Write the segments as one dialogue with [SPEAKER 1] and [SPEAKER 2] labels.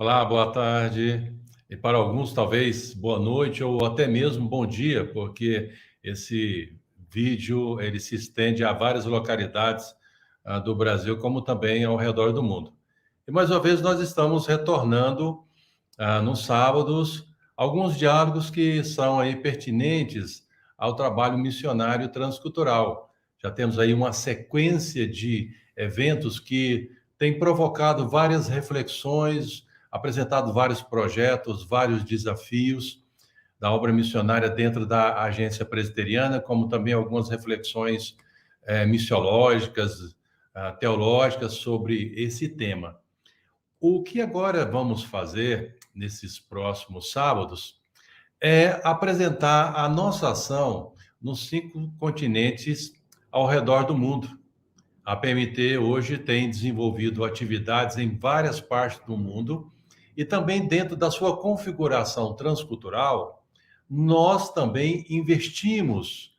[SPEAKER 1] Olá, boa tarde. E para alguns, talvez, boa noite ou até mesmo bom dia, porque esse vídeo ele se estende a várias localidades do Brasil, como também ao redor do mundo. E mais uma vez nós estamos retornando nos sábados alguns diálogos que são aí pertinentes ao trabalho missionário transcultural. Já temos aí uma sequência de eventos que têm provocado várias reflexões, apresentado vários projetos, vários desafios da obra missionária dentro da agência presbiteriana, como também algumas reflexões missiológicas, teológicas sobre esse tema. O que agora vamos fazer nesses próximos sábados é apresentar a nossa ação nos 5 continentes ao redor do mundo. A PMT hoje tem desenvolvido atividades em várias partes do mundo e também dentro da sua configuração transcultural, nós também investimos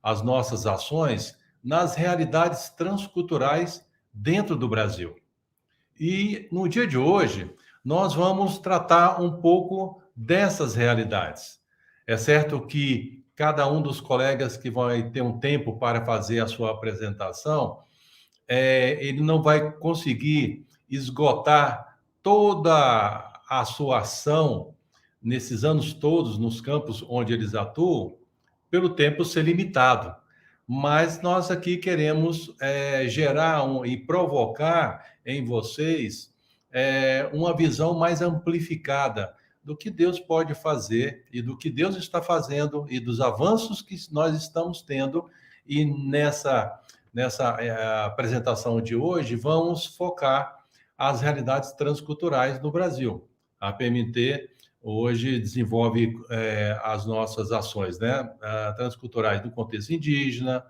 [SPEAKER 1] as nossas ações nas realidades transculturais dentro do Brasil. E no dia de hoje, nós vamos tratar um pouco dessas realidades. É certo que cada um dos colegas que vai ter um tempo para fazer a sua apresentação, ele não vai conseguir esgotar toda a sua ação nesses anos todos, nos campos onde eles atuam, pelo tempo ser limitado. Mas nós aqui queremos gerar e provocar em vocês uma visão mais amplificada do que Deus pode fazer e do que Deus está fazendo e dos avanços que nós estamos tendo. E nessa apresentação de hoje, vamos focar as realidades transculturais no Brasil. A PMT hoje desenvolve as nossas ações, né, transculturais no contexto indígena,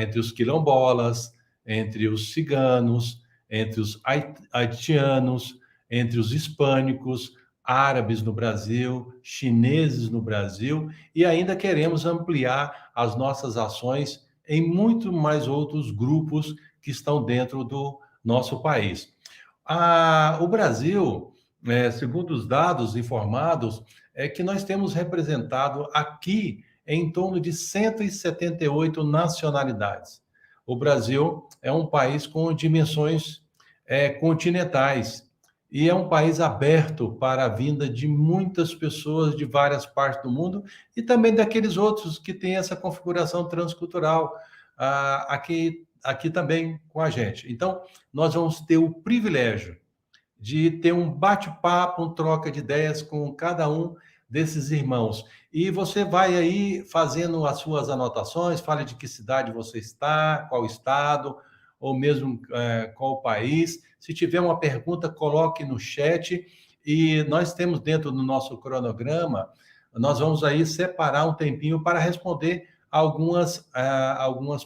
[SPEAKER 1] entre os quilombolas, entre os ciganos, entre os haitianos, entre os hispânicos, árabes no Brasil, chineses no Brasil, e ainda queremos ampliar as nossas ações em muito mais outros grupos que estão dentro do nosso país. O Brasil, segundo os dados informados, é que nós temos representado aqui em torno de 178 nacionalidades. O Brasil é um país com dimensões continentais e é um país aberto para a vinda de muitas pessoas de várias partes do mundo e também daqueles outros que têm essa configuração transcultural aqui também com a gente. Então, nós vamos ter o privilégio de ter um bate-papo, uma troca de ideias com cada um desses irmãos. E você vai aí fazendo as suas anotações, fale de que cidade você está, qual estado, ou mesmo qual país. Se tiver uma pergunta, coloque no chat. E nós temos dentro do nosso cronograma, nós vamos aí separar um tempinho para responder algumas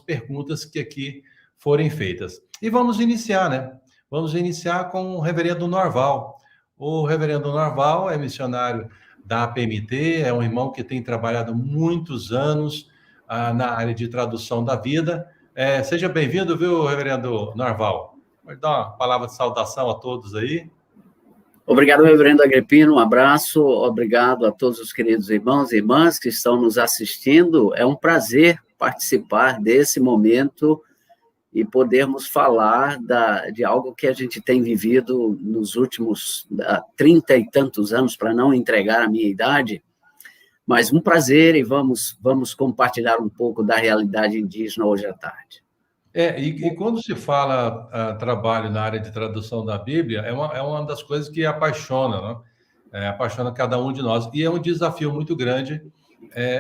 [SPEAKER 1] perguntas que aqui forem feitas. E vamos iniciar, né? Vamos iniciar com o reverendo Norval. O reverendo Norval é missionário da PMT, é um irmão que tem trabalhado muitos anos na área de tradução da vida. Seja bem-vindo, viu, reverendo Norval? Vou dar uma palavra de saudação a todos aí.
[SPEAKER 2] Obrigado, reverendo Agripino, um abraço, obrigado a todos os queridos irmãos e irmãs que estão nos assistindo. É um prazer participar desse momento e podermos falar de algo que a gente tem vivido nos últimos 30 e tantos anos, para não entregar a minha idade, mas um prazer e vamos compartilhar um pouco da realidade indígena hoje à tarde.
[SPEAKER 1] E quando se fala trabalho na área de tradução da Bíblia, é uma das coisas que apaixona, né? Apaixona cada um de nós. E é um desafio muito grande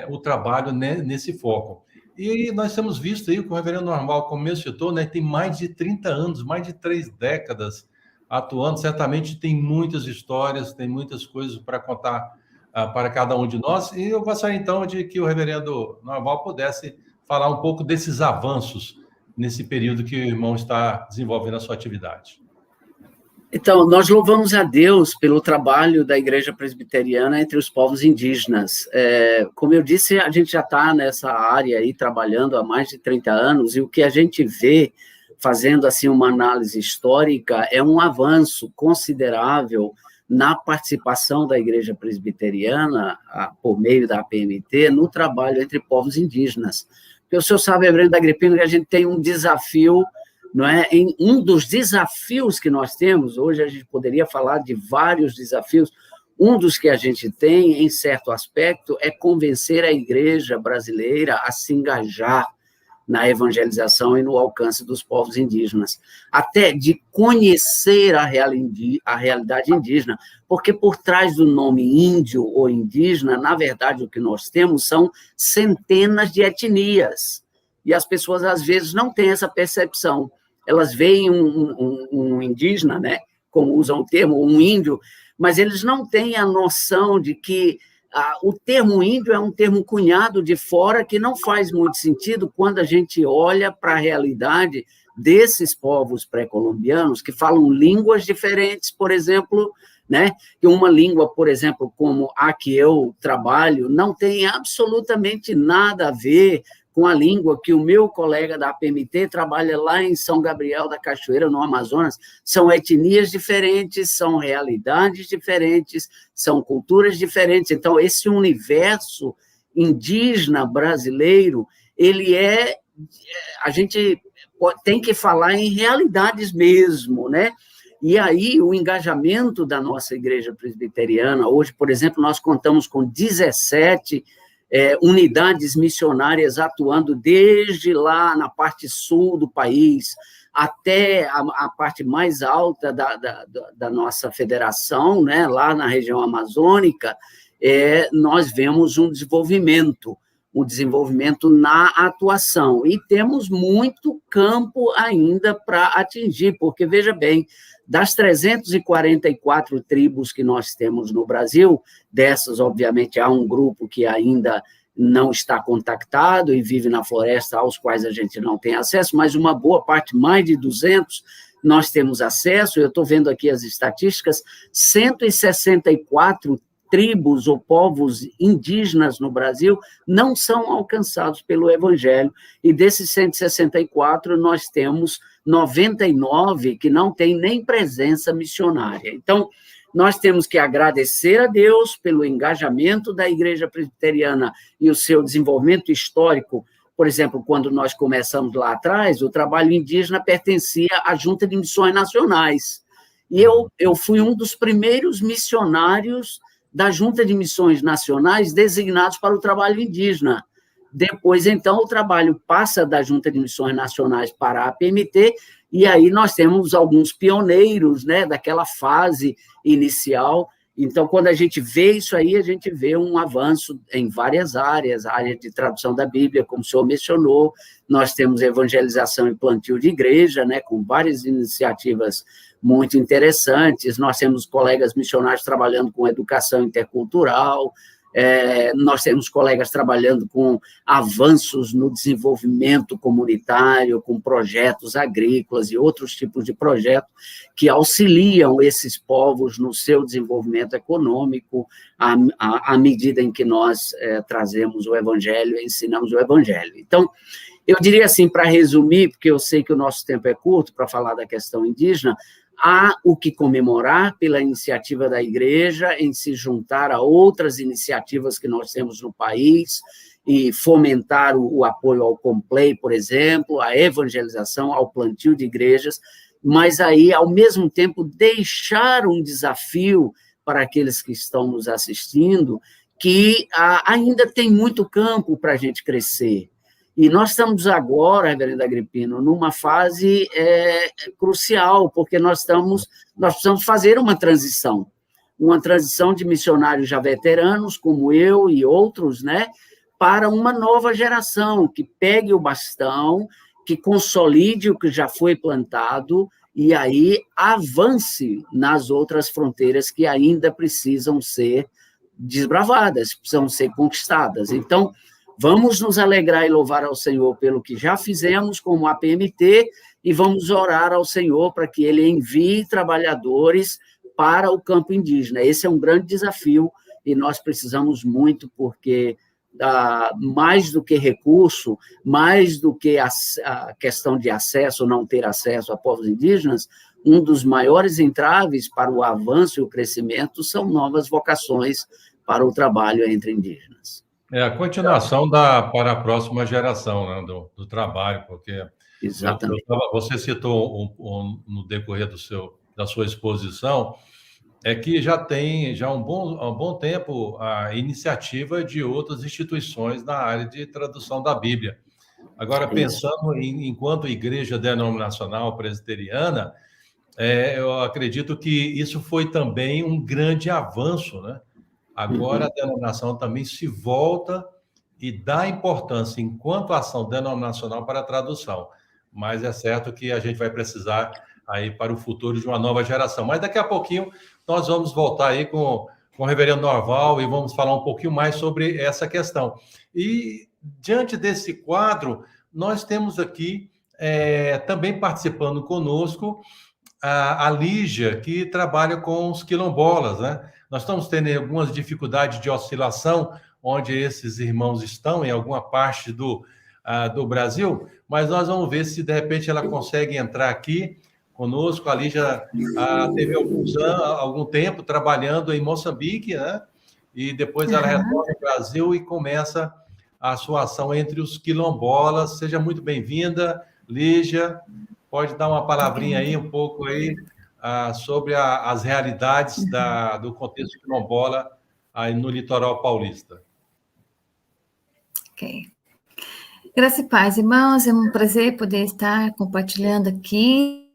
[SPEAKER 1] o trabalho nesse foco. E nós temos visto aí que o reverendo Norval, como mencionou, né, tem mais de 30 anos, mais de 3 décadas atuando. Certamente tem muitas histórias, tem muitas coisas para contar para cada um de nós. E eu gostaria, então, de que o reverendo Norval pudesse falar um pouco desses avanços nesse período que o irmão está desenvolvendo a sua atividade.
[SPEAKER 2] Então, nós louvamos a Deus pelo trabalho da Igreja Presbiteriana entre os povos indígenas. Como eu disse, a gente já está nessa área aí trabalhando há mais de 30 anos, e o que a gente vê, fazendo assim uma análise histórica, é um avanço considerável na participação da Igreja Presbiteriana, por meio da APMT, no trabalho entre povos indígenas. Porque o senhor sabe, reverendo Agripino, que a gente tem um desafio, não é? Um dos desafios que nós temos, hoje a gente poderia falar de vários desafios, um dos que a gente tem, em certo aspecto, é convencer a igreja brasileira a se engajar na evangelização e no alcance dos povos indígenas, até de conhecer a realidade indígena, porque por trás do nome índio ou indígena, na verdade, o que nós temos são centenas de etnias, e as pessoas, às vezes, não têm essa percepção. Elas veem um indígena, né, como usam o termo, um índio, mas eles não têm a noção de que o termo índio é um termo cunhado de fora que não faz muito sentido quando a gente olha para a realidade desses povos pré-colombianos que falam línguas diferentes, por exemplo, né? Que uma língua, por exemplo, como a que eu trabalho, não tem absolutamente nada a ver com a língua que o meu colega da APMT trabalha lá em São Gabriel da Cachoeira, no Amazonas. São etnias diferentes, são realidades diferentes, são culturas diferentes. Então, esse universo indígena brasileiro, a gente tem que falar em realidades mesmo, né? E aí, o engajamento da nossa igreja presbiteriana, hoje, por exemplo, nós contamos com 17 unidades missionárias atuando desde lá na parte sul do país até a parte mais alta da nossa federação, né, lá na região amazônica, nós vemos um desenvolvimento na atuação, e temos muito campo ainda para atingir, porque, veja bem, das 344 tribos que nós temos no Brasil, dessas, obviamente, há um grupo que ainda não está contactado e vive na floresta, aos quais a gente não tem acesso, mas uma boa parte, mais de 200, nós temos acesso. Eu estou vendo aqui as estatísticas, 164 tribos ou povos indígenas no Brasil não são alcançados pelo Evangelho, e desses 164, nós temos 99 que não têm nem presença missionária. Então, nós temos que agradecer a Deus pelo engajamento da Igreja Presbiteriana e o seu desenvolvimento histórico. Por exemplo, quando nós começamos lá atrás, o trabalho indígena pertencia à Junta de Missões Nacionais, e eu fui um dos primeiros missionários da Junta de Missões Nacionais designados para o trabalho indígena. Depois, então, o trabalho passa da Junta de Missões Nacionais para a APMT, e aí nós temos alguns pioneiros, né, daquela fase inicial. Então, quando a gente vê isso aí, a gente vê um avanço em várias áreas, a área de tradução da Bíblia, como o senhor mencionou, nós temos evangelização e plantio de igreja, né, com várias iniciativas muito interessantes, nós temos colegas missionários trabalhando com educação intercultural, nós temos colegas trabalhando com avanços no desenvolvimento comunitário, com projetos agrícolas e outros tipos de projetos que auxiliam esses povos no seu desenvolvimento econômico, à medida em que nós trazemos o Evangelho e ensinamos o Evangelho. Então, eu diria assim, para resumir, porque eu sei que o nosso tempo é curto para falar da questão indígena, há o que comemorar pela iniciativa da igreja em se juntar a outras iniciativas que nós temos no país e fomentar o apoio ao Complay, por exemplo, a evangelização, ao plantio de igrejas, mas aí, ao mesmo tempo, deixar um desafio para aqueles que estão nos assistindo, que ainda tem muito campo para a gente crescer. E nós estamos agora, reverendo Agripino, numa fase crucial, porque nós precisamos fazer uma transição de missionários já veteranos, como eu e outros, né, para uma nova geração, que pegue o bastão, que consolide o que já foi plantado, e aí avance nas outras fronteiras que ainda precisam ser desbravadas, precisam ser conquistadas. Então, vamos nos alegrar e louvar ao Senhor pelo que já fizemos como APMT, e vamos orar ao Senhor para que Ele envie trabalhadores para o campo indígena. Esse é um grande desafio, e nós precisamos muito, porque mais do que recurso, mais do que a questão de acesso ou não ter acesso a povos indígenas, um dos maiores entraves para o avanço e o crescimento são novas vocações para o trabalho entre indígenas.
[SPEAKER 1] É a continuação para a próxima geração, né, do trabalho, porque
[SPEAKER 2] Exatamente.
[SPEAKER 1] você citou no decorrer da sua exposição, é que já tem há um bom tempo a iniciativa de outras instituições na área de tradução da Bíblia. Agora, pensando enquanto igreja denominacional presbiteriana, eu acredito que isso foi também um grande avanço, né? Agora a denominação também se volta e dá importância, enquanto ação denominacional, para a tradução. Mas é certo que a gente vai precisar aí para o futuro de uma nova geração. Mas daqui a pouquinho nós vamos voltar aí com o reverendo Norval e vamos falar um pouquinho mais sobre essa questão. E diante desse quadro, nós temos aqui também participando conosco a Lígia, que trabalha com os quilombolas, né? Nós estamos tendo algumas dificuldades de oscilação onde esses irmãos estão, em alguma parte do Brasil, mas nós vamos ver se, de repente, ela consegue entrar aqui conosco. A Lígia teve algum tempo trabalhando em Moçambique, né? E depois ela retorna ao Brasil e começa a sua ação entre os quilombolas. Seja muito bem-vinda, Lígia. Pode dar uma palavrinha aí, um pouco aí, sobre as realidades do contexto quilombola aí no litoral paulista.
[SPEAKER 3] Ok. Graça e paz, irmãos, é um prazer poder estar compartilhando aqui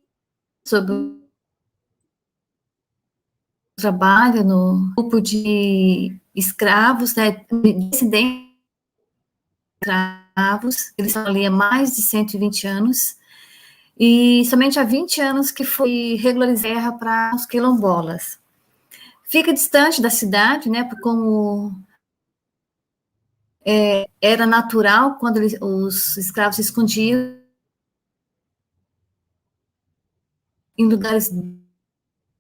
[SPEAKER 3] sobre o trabalho no grupo de escravos, né, dissidentes escravos, eles estão ali há mais de 120 anos, e somente há 20 anos que foi regularizada para os quilombolas. Fica distante da cidade, né, como era natural quando os escravos se escondiam em lugares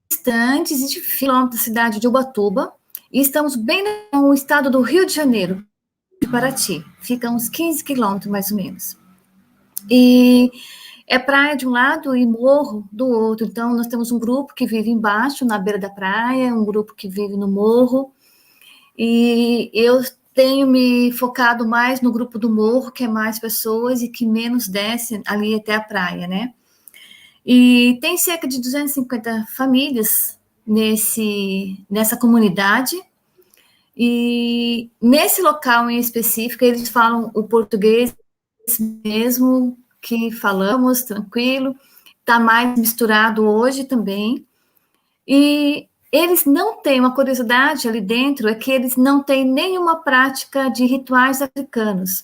[SPEAKER 3] distantes e de quilômetros da cidade de Ubatuba, e estamos bem no estado do Rio de Janeiro, de Paraty, fica uns 15 quilômetros mais ou menos. E é praia de um lado e morro do outro, então nós temos um grupo que vive embaixo, na beira da praia, um grupo que vive no morro, e eu tenho me focado mais no grupo do morro, que é mais pessoas e que menos desce ali até a praia, né? E tem cerca de 250 famílias nessa comunidade, e nesse local em específico, eles falam o português mesmo que falamos, tranquilo, está mais misturado hoje também, e eles não têm, uma curiosidade ali dentro, é que eles não têm nenhuma prática de rituais africanos,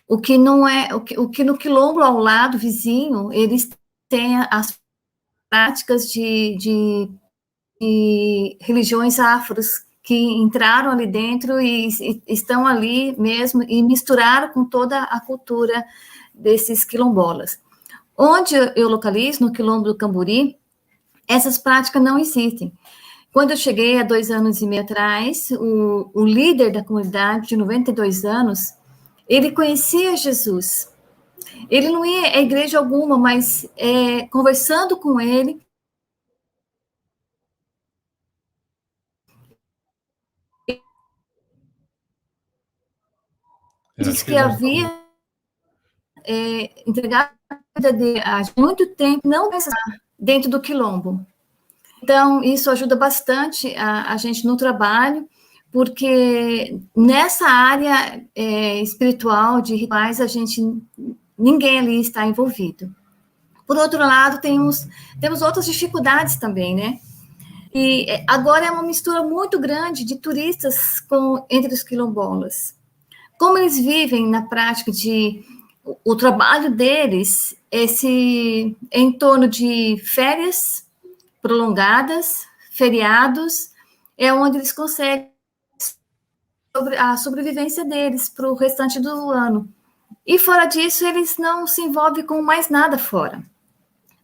[SPEAKER 3] o que não é, o que no quilombo ao lado, vizinho, eles têm as práticas de religiões afros, que entraram ali dentro e estão ali mesmo, e misturaram com toda a cultura desses quilombolas. Onde eu localizo, no quilombo do Camburi, essas práticas não existem. Quando eu cheguei há 2 anos e meio atrás, o líder da comunidade, de 92 anos, ele conhecia Jesus. Ele não ia a igreja alguma, mas conversando com ele, disse que havia entregado a vida dele há muito tempo, não dentro do quilombo. Então, isso ajuda bastante a gente no trabalho, porque nessa área espiritual, de rituais, ninguém ali está envolvido. Por outro lado, temos outras dificuldades também, né? E agora é uma mistura muito grande de turistas entre os quilombolas. Como eles vivem na prática o trabalho deles em torno de férias prolongadas, feriados, é onde eles conseguem a sobrevivência deles para o restante do ano. E fora disso, eles não se envolvem com mais nada fora.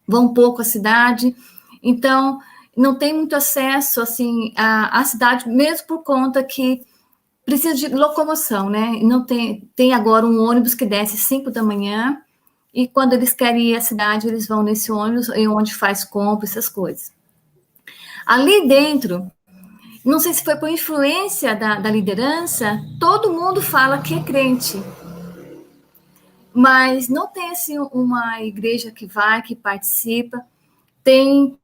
[SPEAKER 3] Vão pouco à cidade, então não tem muito acesso assim à cidade, mesmo por conta que precisa de locomoção, né? Não tem agora um ônibus que desce 5 da manhã e quando eles querem ir à cidade, eles vão nesse ônibus, onde faz compra, essas coisas. Ali dentro, não sei se foi por influência da liderança, todo mundo fala que é crente, mas não tem assim uma igreja que vai, que participa. Tem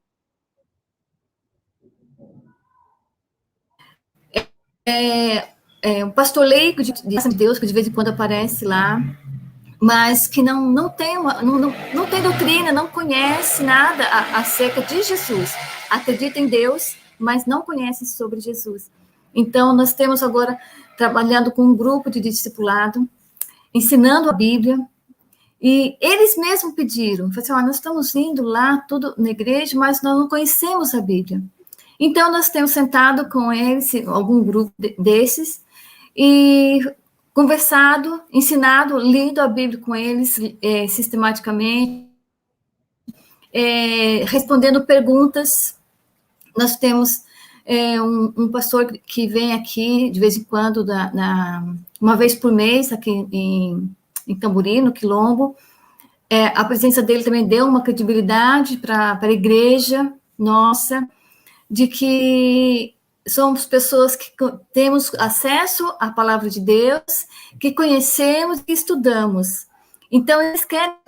[SPEAKER 3] um pastor leigo de Deus, que de vez em quando aparece lá, mas que não tem não tem doutrina, não conhece nada acerca de Jesus. Acredita em Deus, mas não conhece sobre Jesus. Então, nós temos agora, trabalhando com um grupo de discipulado, ensinando a Bíblia, e eles mesmos pediram, falaram assim, nós estamos indo lá, tudo na igreja, mas nós não conhecemos a Bíblia. Então, nós temos sentado com eles, algum grupo desses, e conversado, ensinado, lido a Bíblia com eles sistematicamente, respondendo perguntas. Nós temos um pastor que vem aqui de vez em quando, uma vez por mês, aqui em Camburi, no Quilombo. A presença dele também deu uma credibilidade para a igreja nossa, de que somos pessoas que temos acesso à palavra de Deus, que conhecemos e estudamos. Então, eles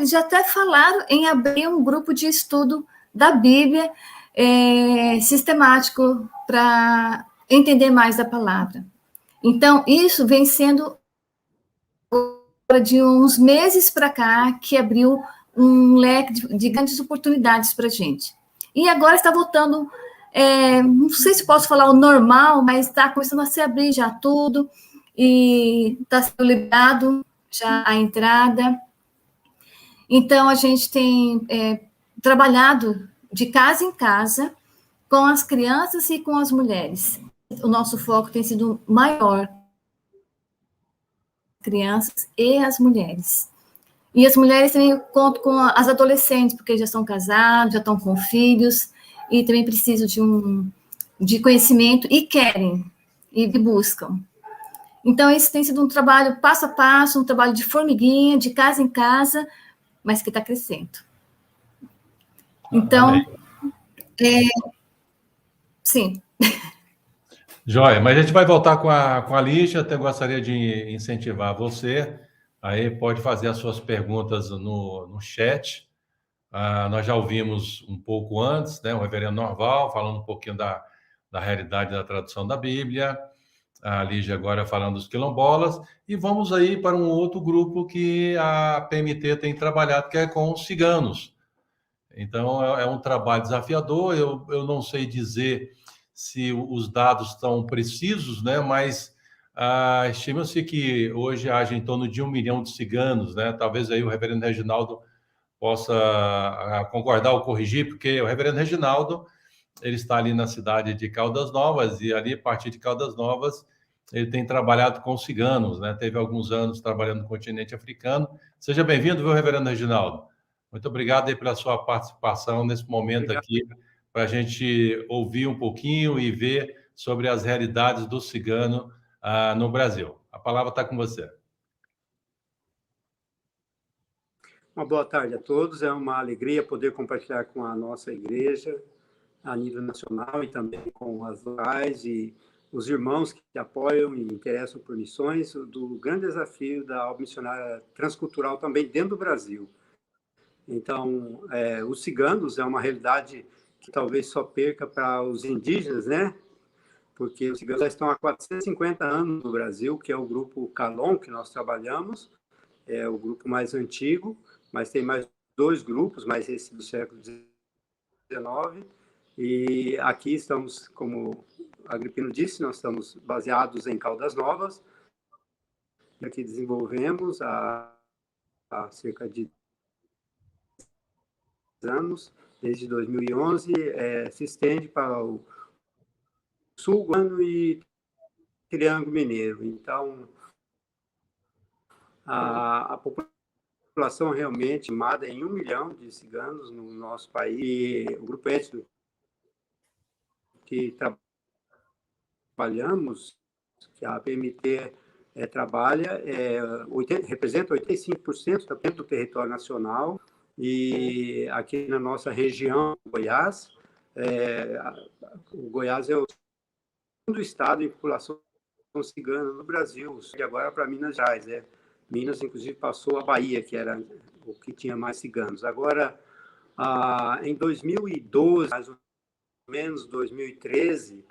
[SPEAKER 3] já até falaram em abrir um grupo de estudo da Bíblia sistemático para entender mais da palavra. Então, isso vem sendo de uns meses para cá que abriu um leque de grandes oportunidades para a gente. E agora está voltando, não sei se posso falar o normal, mas está começando a se abrir já tudo, e está sendo liberado já a entrada. Então, a gente tem trabalhado de casa em casa com as crianças e com as mulheres. O nosso foco tem sido maior, crianças e as mulheres. E as mulheres também contam com as adolescentes, porque já são casadas, já estão com filhos, e também precisam de conhecimento, e querem, e buscam. Então, esse tem sido um trabalho passo a passo, um trabalho de formiguinha, de casa em casa, mas que está crescendo. Então, sim.
[SPEAKER 1] Joia, mas a gente vai voltar com a Lígia, até gostaria de incentivar você, aí pode fazer as suas perguntas no chat. Nós já ouvimos um pouco antes, né, o reverendo Norval falando um pouquinho da realidade da tradução da Bíblia, a Lígia agora falando dos quilombolas, e vamos aí para um outro grupo que a PMT tem trabalhado, que é com os ciganos. Então, é um trabalho desafiador, eu não sei dizer se os dados estão precisos, né? Mas estima-se que hoje haja em torno de 1 milhão de ciganos, né? Talvez aí o reverendo Reginaldo possa concordar ou corrigir, porque o reverendo Reginaldo, ele está ali na cidade de Caldas Novas, e ali, a partir de Caldas Novas, ele tem trabalhado com ciganos, né? Teve alguns anos trabalhando no continente africano. Seja bem-vindo, viu, reverendo Reginaldo? Muito obrigado aí pela sua participação nesse momento aqui, para a gente ouvir um pouquinho e ver sobre as realidades do cigano no Brasil. A palavra está com você.
[SPEAKER 4] Uma boa tarde a todos. É uma alegria poder compartilhar com a nossa igreja a nível nacional e também com as locais e os irmãos que apoiam e interessam por missões, do grande desafio da obra missionária transcultural também dentro do Brasil. Então, os ciganos é uma realidade que talvez só perca para os indígenas, né? Porque os ciganos já estão há 450 anos no Brasil, que é o grupo Calon, que nós trabalhamos, é o grupo mais antigo, mas tem mais 2 grupos, mais esse do século XIX, e aqui estamos, como Agripino disse, nós estamos baseados em Caldas Novas, e aqui desenvolvemos há cerca de anos, desde 2011, se estende para o sul guano e Triângulo Mineiro. Então, a população realmente estimada em 1 milhão de ciganos no nosso país. E o grupo étnico que trabalhamos, que a PMT trabalha, representa 85% do território nacional, e aqui na nossa região, Goiás, o Goiás é o segundo estado em população cigana no Brasil, e agora para Minas Gerais. Minas, inclusive, passou a Bahia, que era o que tinha mais ciganos. Agora, em 2012, mais ou menos 2013,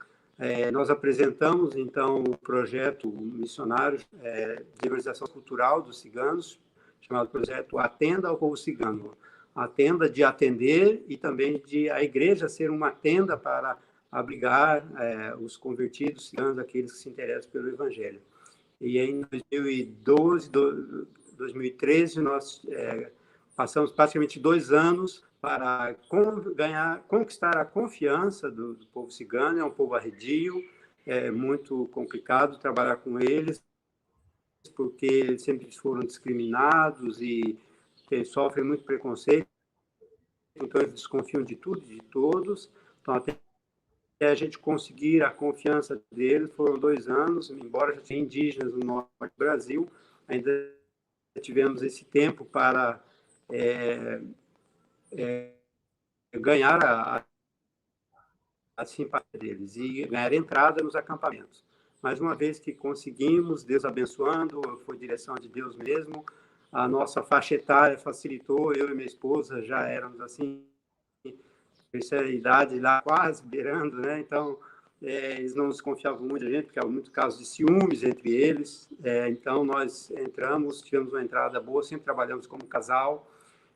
[SPEAKER 4] nós apresentamos, então, o projeto missionário de evangelização cultural dos ciganos, chamado projeto Atenda ao Povo Cigano. A tenda de atender e também de a igreja ser uma tenda para abrigar os convertidos ciganos, aqueles que se interessam pelo evangelho. E em 2012, 2013, nós passamos praticamente 2 anos para conquistar a confiança do povo cigano. É um povo arredio, é muito complicado trabalhar com eles, porque eles sempre foram discriminados e sofrem muito preconceito, então eles desconfiam de tudo e de todos. Então, até a gente conseguir a confiança deles, foram 2 anos, embora já tenha indígenas no norte do Brasil, ainda tivemos esse tempo para ganhar a simpatia deles e ganhar entrada nos acampamentos. Mas uma vez que conseguimos, Deus abençoando, foi direção de Deus mesmo, a nossa faixa etária facilitou, eu e minha esposa já éramos assim, terceira idade lá quase beirando, né? Então, eles não desconfiavam muito da gente, porque há muito casos de ciúmes entre eles. Então, nós entramos, tivemos uma entrada boa, sempre trabalhamos como casal,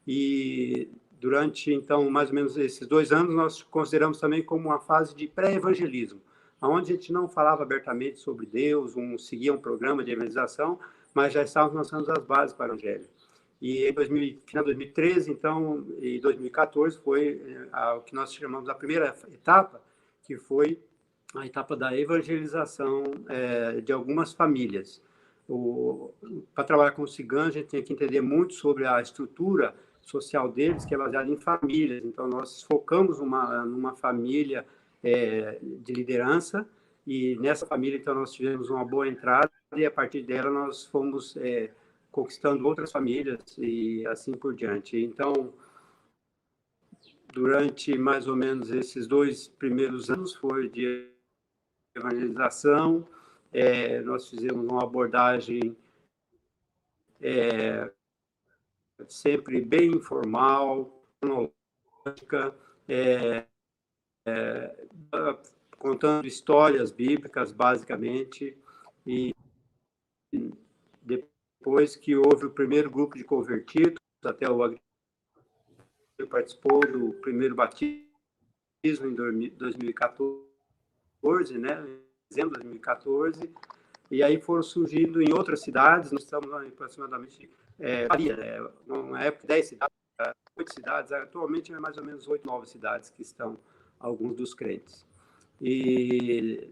[SPEAKER 4] e durante, então, mais ou menos esses 2 anos, nós consideramos também como uma fase de pré-evangelismo, onde a gente não falava abertamente sobre Deus, seguia um programa de evangelização, mas já estávamos lançando as bases para o evangelho. E em final de 2013, então, e 2014, foi o que nós chamamos a primeira etapa, que foi a etapa da evangelização de algumas famílias. Para trabalhar com os ciganos, a gente tem que entender muito sobre a estrutura social deles, que é baseada em famílias. Então, nós focamos numa família de liderança, e nessa família, então, nós tivemos uma boa entrada, e a partir dela nós fomos conquistando outras famílias e assim por diante. Então, durante mais ou menos esses 2 primeiros anos foi de evangelização, nós fizemos uma abordagem sempre bem informal, cronológica, contando histórias bíblicas, basicamente, e depois que houve o primeiro grupo de convertidos, até o Agricultor participou do primeiro batismo em 2014, né? Em dezembro de 2014, e aí foram surgindo em outras cidades. Nós estamos aproximadamente, uma época, 10 cidades, 8 cidades, atualmente é mais ou menos 8, 9 cidades que estão alguns dos crentes. E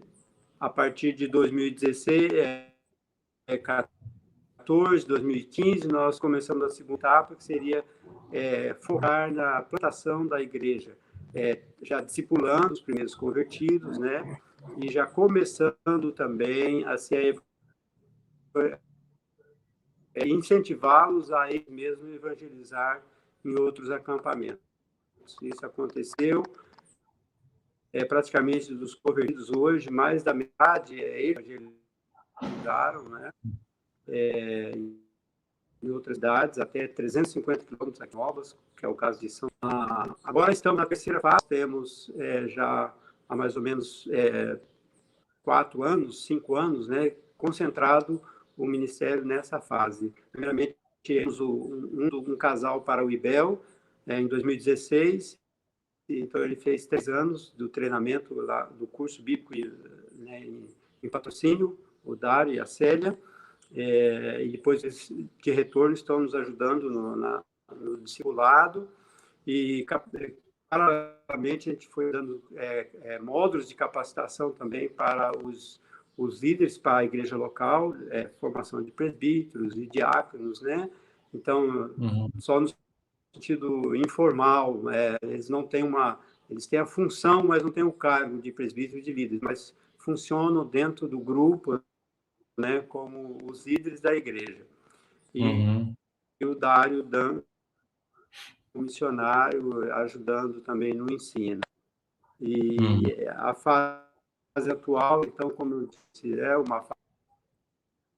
[SPEAKER 4] a partir de 2016, 2014, 2015, nós começamos a segunda etapa, que seria focar na plantação da igreja, já discipulando os primeiros convertidos, né? E já começando também a incentivá-los a eles mesmos evangelizar em outros acampamentos. Isso aconteceu. Praticamente dos convertidos hoje, mais da metade evangelizaram, né? Em outras cidades, até 350 quilômetros aqui novas, que é o caso de São Paulo. Agora estamos na terceira fase, temos já há mais ou menos 4 anos, 5 anos, né, concentrado o ministério nessa fase. Primeiramente, temos um casal para o IBEL, em 2016, então ele fez 3 anos do treinamento lá, do curso bíblico, né, em patrocínio, o Dário e a Célia, e depois de retorno estão nos ajudando no discipulado, e paralelamente a gente foi dando módulos de capacitação também para os líderes, para a igreja local, formação de presbíteros e diáconos, né? Então, só no sentido informal, eles não têm eles têm a função, mas não têm o cargo de presbítero e de líder, mas funcionam dentro do grupo, né, como os líderes da igreja. E, e o Dário dando o missionário, ajudando também no ensino. E a fase atual, então, como eu disse, é uma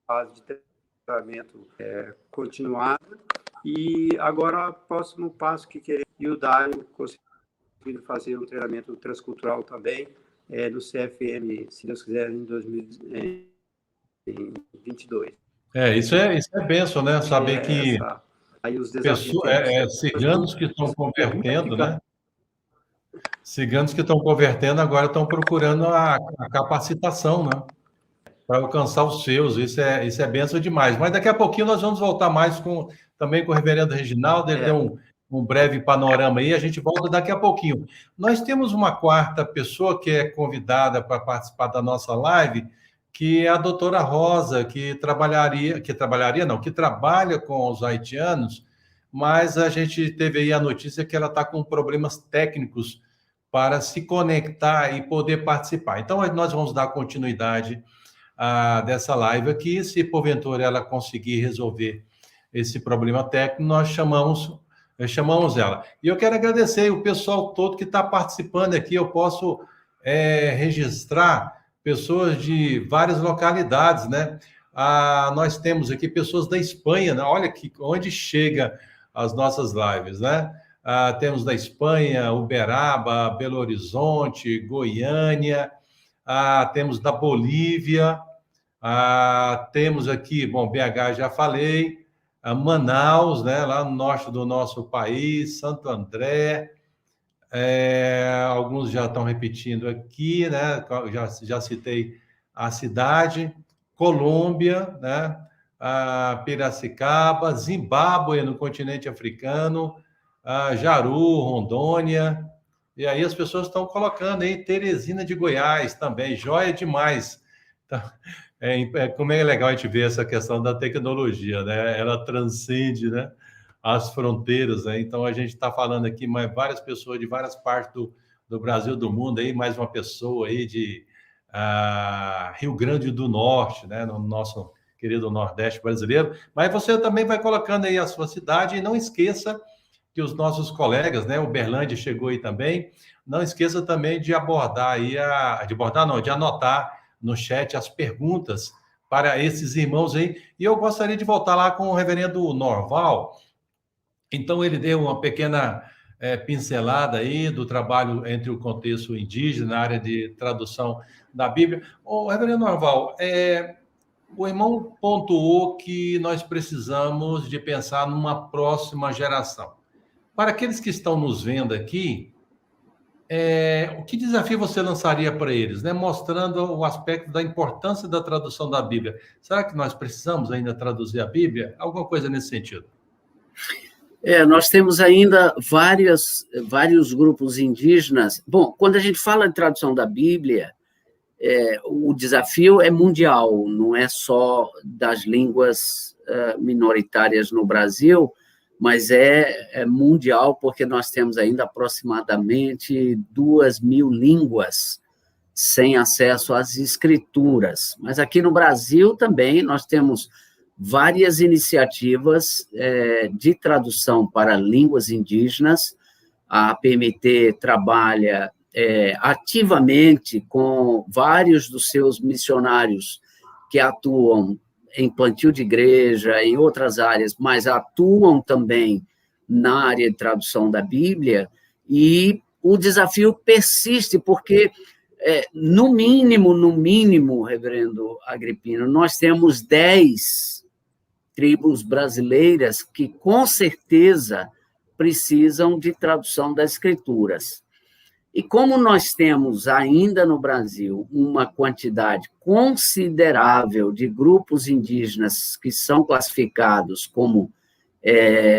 [SPEAKER 4] fase de treinamento continuada. E agora, o próximo passo que queremos, e o Dário conseguindo fazer um treinamento transcultural também, no CFM, se Deus quiser, em 2022.
[SPEAKER 1] Isso é bênção, né? Saber que
[SPEAKER 4] aí os desafios
[SPEAKER 1] ciganos que estão convertendo, né? Ciganos que estão convertendo agora estão procurando a capacitação, né? Para alcançar os seus. Isso é bênção demais. Mas daqui a pouquinho nós vamos voltar mais também com o reverendo Reginaldo. Ele deu um breve panorama aí. A gente volta daqui a pouquinho. Nós temos uma quarta pessoa que é convidada para participar da nossa live, que é a doutora Rosa, que trabalha com os haitianos, mas a gente teve aí a notícia que ela está com problemas técnicos para se conectar e poder participar. Então, nós vamos dar continuidade dessa live aqui. Se porventura ela conseguir resolver esse problema técnico, nós chamamos ela. E eu quero agradecer o pessoal todo que está participando aqui. Eu posso registrar pessoas de várias localidades, né? Nós temos aqui pessoas da Espanha, né? Olha onde chega as nossas lives, né? Temos da Espanha, Uberaba, Belo Horizonte, Goiânia, temos da Bolívia, temos aqui, BH já falei, Manaus, né? Lá no norte do nosso país, Santo André, alguns já estão repetindo aqui, né? Já citei a cidade, Colômbia, né? Piracicaba, Zimbábue, no continente africano, Jaru, Rondônia, e aí as pessoas estão colocando aí Teresina de Goiás também, joia demais. Então, como é legal a gente ver essa questão da tecnologia, né? Ela transcende, né, as fronteiras, né? Então a gente está falando aqui várias pessoas de várias partes do Brasil, do mundo, aí mais uma pessoa aí de Rio Grande do Norte, né, no nosso querido Nordeste brasileiro. Mas você também vai colocando aí a sua cidade, e não esqueça que os nossos colegas, né, Uberlândia chegou aí também, não esqueça também de de anotar no chat as perguntas para esses irmãos aí. E eu gostaria de voltar lá com o reverendo Norval. Então, ele deu uma pequena pincelada aí do trabalho entre o contexto indígena, na área de tradução da Bíblia. Reverendo Norval, o irmão pontuou que nós precisamos de pensar numa próxima geração. Para aqueles que estão nos vendo aqui, que desafio você lançaria para eles, né? Mostrando o aspecto da importância da tradução da Bíblia. Será que nós precisamos ainda traduzir a Bíblia? Alguma coisa nesse sentido?
[SPEAKER 2] Nós temos ainda vários grupos indígenas. Bom, quando a gente fala de tradução da Bíblia, o desafio é mundial, não é só das línguas minoritárias no Brasil, mas é mundial, porque nós temos ainda aproximadamente 2.000 línguas sem acesso às escrituras. Mas aqui no Brasil também nós temos várias iniciativas de tradução para línguas indígenas. A PMT trabalha ativamente com vários dos seus missionários que atuam em plantio de igreja, em outras áreas, mas atuam também na área de tradução da Bíblia, e o desafio persiste, porque, no mínimo, reverendo Agripino, nós temos 10 tribos brasileiras que, com certeza, precisam de tradução das Escrituras. E como nós temos ainda no Brasil uma quantidade considerável de grupos indígenas que são classificados como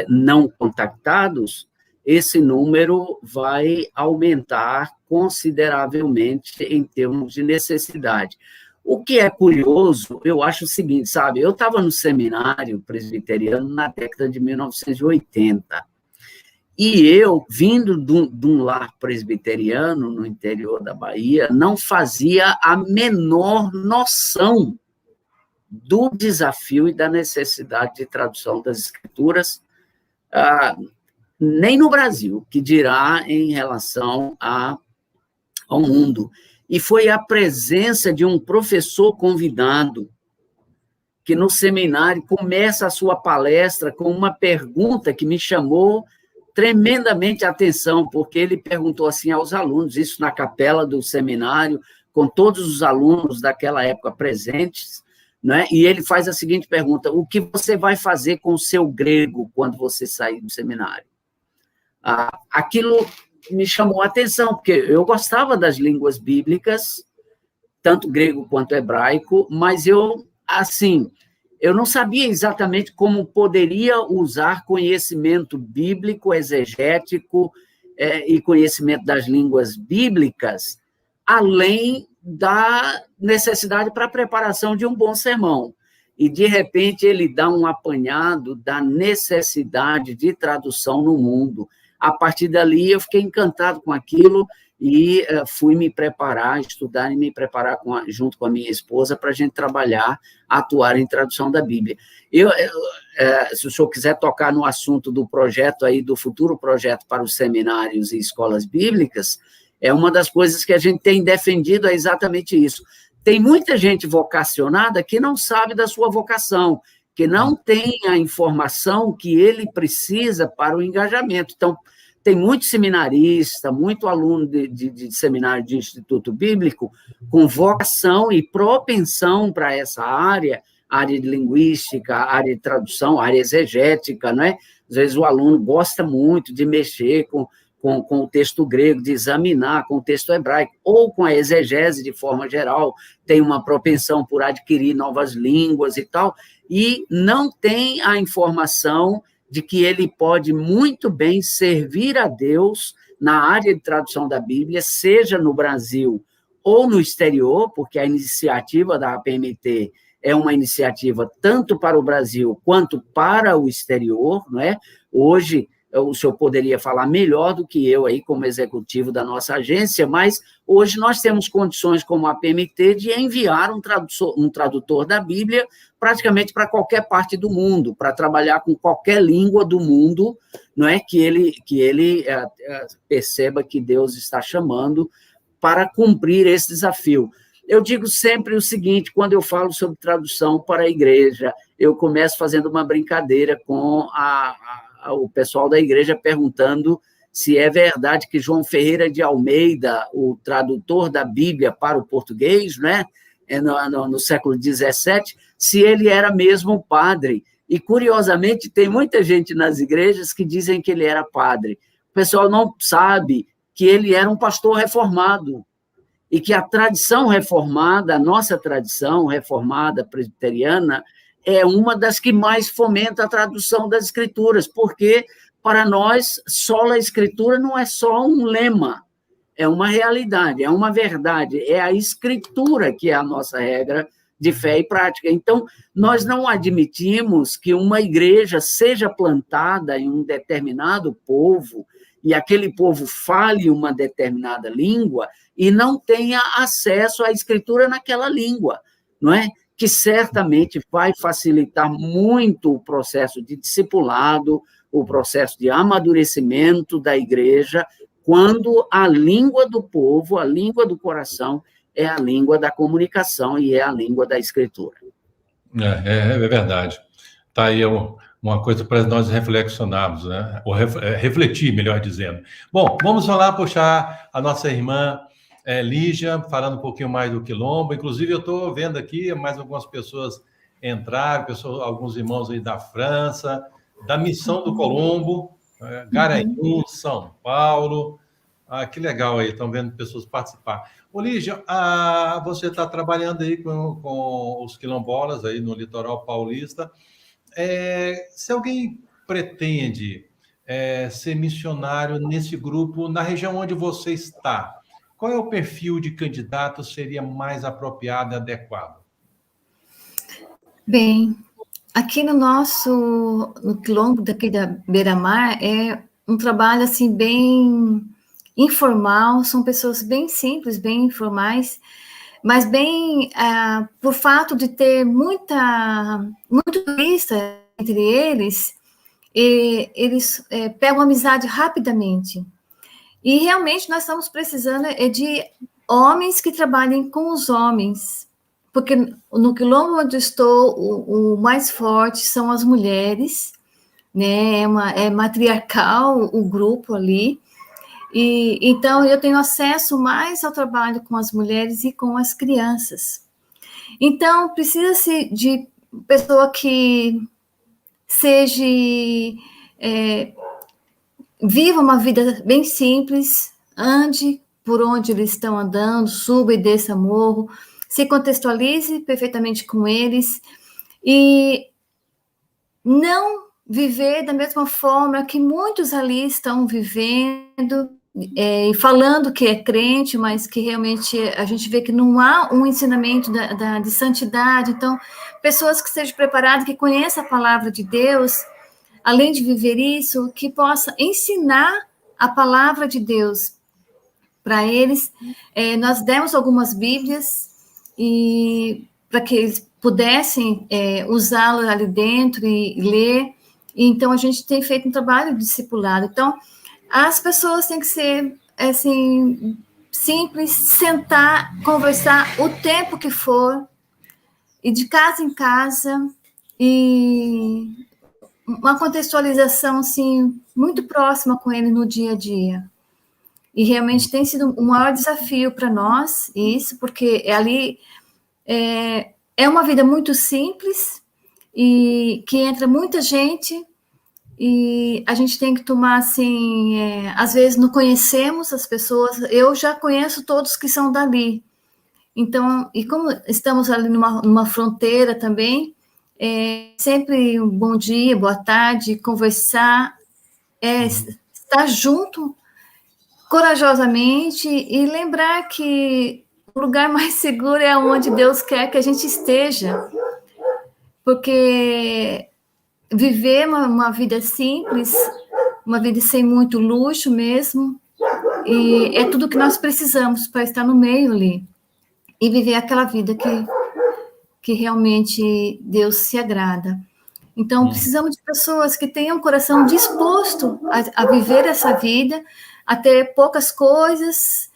[SPEAKER 2] não contactados, esse número vai aumentar consideravelmente em termos de necessidade. O que é curioso, eu acho o seguinte, sabe, eu estava no seminário presbiteriano na década de 1980, e eu, vindo de um lar presbiteriano no interior da Bahia, não fazia a menor noção do desafio e da necessidade de tradução das Escrituras, nem no Brasil, que dirá em relação ao mundo. E foi a presença de um professor convidado, que no seminário começa a sua palestra com uma pergunta que me chamou tremendamente a atenção, porque ele perguntou assim aos alunos, isso na capela do seminário, com todos os alunos daquela época presentes, né? E ele faz a seguinte pergunta: o que você vai fazer com o seu grego quando você sair do seminário? Aquilo me chamou a atenção, porque eu gostava das línguas bíblicas, tanto grego quanto hebraico, mas eu não sabia exatamente como poderia usar conhecimento bíblico, exegético e conhecimento das línguas bíblicas, além da necessidade para a preparação de um bom sermão. E, de repente, ele dá um apanhado da necessidade de tradução no mundo. A partir dali, eu fiquei encantado com aquilo e fui me preparar, estudar e me preparar junto com a minha esposa para a gente trabalhar, atuar em tradução da Bíblia. Se o senhor quiser tocar no assunto do projeto aí, do futuro projeto para os seminários e escolas bíblicas, é uma das coisas que a gente tem defendido, é exatamente isso. Tem muita gente vocacionada que não sabe da sua vocação, que não tem a informação que ele precisa para o engajamento. Então, tem muito seminarista, muito aluno de seminário de Instituto Bíblico com vocação e propensão para essa área de linguística, área de tradução, área exegética, né? Às vezes o aluno gosta muito de mexer com o texto grego, de examinar com o texto hebraico, ou com a exegese de forma geral, tem uma propensão por adquirir novas línguas e tal, e não tem a informação de que ele pode muito bem servir a Deus na área de tradução da Bíblia, seja no Brasil ou no exterior, porque a iniciativa da APMT é uma iniciativa tanto para o Brasil quanto para o exterior, não é? Hoje, o senhor poderia falar melhor do que eu aí como executivo da nossa agência, mas hoje nós temos condições como a PMT de enviar um tradutor da Bíblia praticamente para qualquer parte do mundo, para trabalhar com qualquer língua do mundo, não é, que ele perceba que Deus está chamando para cumprir esse desafio. Eu digo sempre o seguinte, quando eu falo sobre tradução para a igreja, eu começo fazendo uma brincadeira com o pessoal da igreja perguntando se é verdade que João Ferreira de Almeida, o tradutor da Bíblia para o português, né, no século XVII, se ele era mesmo padre. E, curiosamente, tem muita gente nas igrejas que dizem que ele era padre. O pessoal não sabe que ele era um pastor reformado e que a tradição reformada, a nossa tradição reformada presbiteriana, é uma das que mais fomenta a tradução das Escrituras, porque, para nós, sola Escritura não é só um lema, é uma realidade, é uma verdade, é a Escritura que é a nossa regra de fé e prática. Então, nós não admitimos que uma igreja seja plantada em um determinado povo e aquele povo fale uma determinada língua e não tenha acesso à Escritura naquela língua, não é? Que certamente vai facilitar muito o processo de discipulado, o processo de amadurecimento da igreja, quando a língua do povo, a língua do coração, é a língua da comunicação e é a língua da Escritura.
[SPEAKER 1] É verdade. Está aí uma coisa para nós reflexionarmos, né? Ou refletir, melhor dizendo. Bom, vamos puxar a nossa irmã Lígia, falando um pouquinho mais do Quilombo. Inclusive, eu estou vendo aqui mais algumas pessoas entraram, alguns irmãos aí da França, da Missão do Colombo, Garanhuns, São Paulo. Que legal aí, estão vendo pessoas participar. Ô, Lígia, você está trabalhando aí com os quilombolas aí no litoral paulista. Se alguém pretende ser missionário nesse grupo, na região onde você está, qual é o perfil de candidato seria mais apropriado e adequado?
[SPEAKER 3] Bem, aqui no Quilombo daqui da Beira-Mar, é um trabalho assim bem informal, são pessoas bem simples, bem informais, mas bem por fato de ter muito turista entre eles, eles pegam amizade rapidamente. E realmente nós estamos precisando de homens que trabalhem com os homens, porque no quilombo onde estou, o mais forte são as mulheres, né? É matriarcal o grupo ali, e então eu tenho acesso mais ao trabalho com as mulheres e com as crianças. Então precisa-se de pessoa que seja viva uma vida bem simples, ande por onde eles estão andando, suba e desça morro, se contextualize perfeitamente com eles e não viver da mesma forma que muitos ali estão vivendo e falando que é crente, mas que realmente a gente vê que não há um ensinamento de santidade. Então, pessoas que estejam preparadas, que conheçam a palavra de Deus, além de viver isso, que possa ensinar a palavra de Deus para eles. Nós demos algumas Bíblias e para que eles pudessem usá-las ali dentro e ler. Então, a gente tem feito um trabalho de discipulado. Então, as pessoas têm que ser, assim, simples, sentar, conversar o tempo que for, e de casa em casa, e uma contextualização, assim, muito próxima com ele no dia a dia. E realmente tem sido um maior desafio para nós, isso, porque ali é uma vida muito simples, e que entra muita gente, e a gente tem que tomar, assim, às vezes não conhecemos as pessoas, eu já conheço todos que são dali. Então, e como estamos ali numa fronteira também, sempre um bom dia, boa tarde, conversar, estar junto corajosamente e lembrar que o lugar mais seguro é onde Deus quer que a gente esteja, porque viver uma vida simples, uma vida sem muito luxo mesmo, e é tudo que nós precisamos para estar no meio ali e viver aquela vida que realmente Deus se agrada. Então, precisamos de pessoas que tenham o coração disposto a viver essa vida, a ter poucas coisas,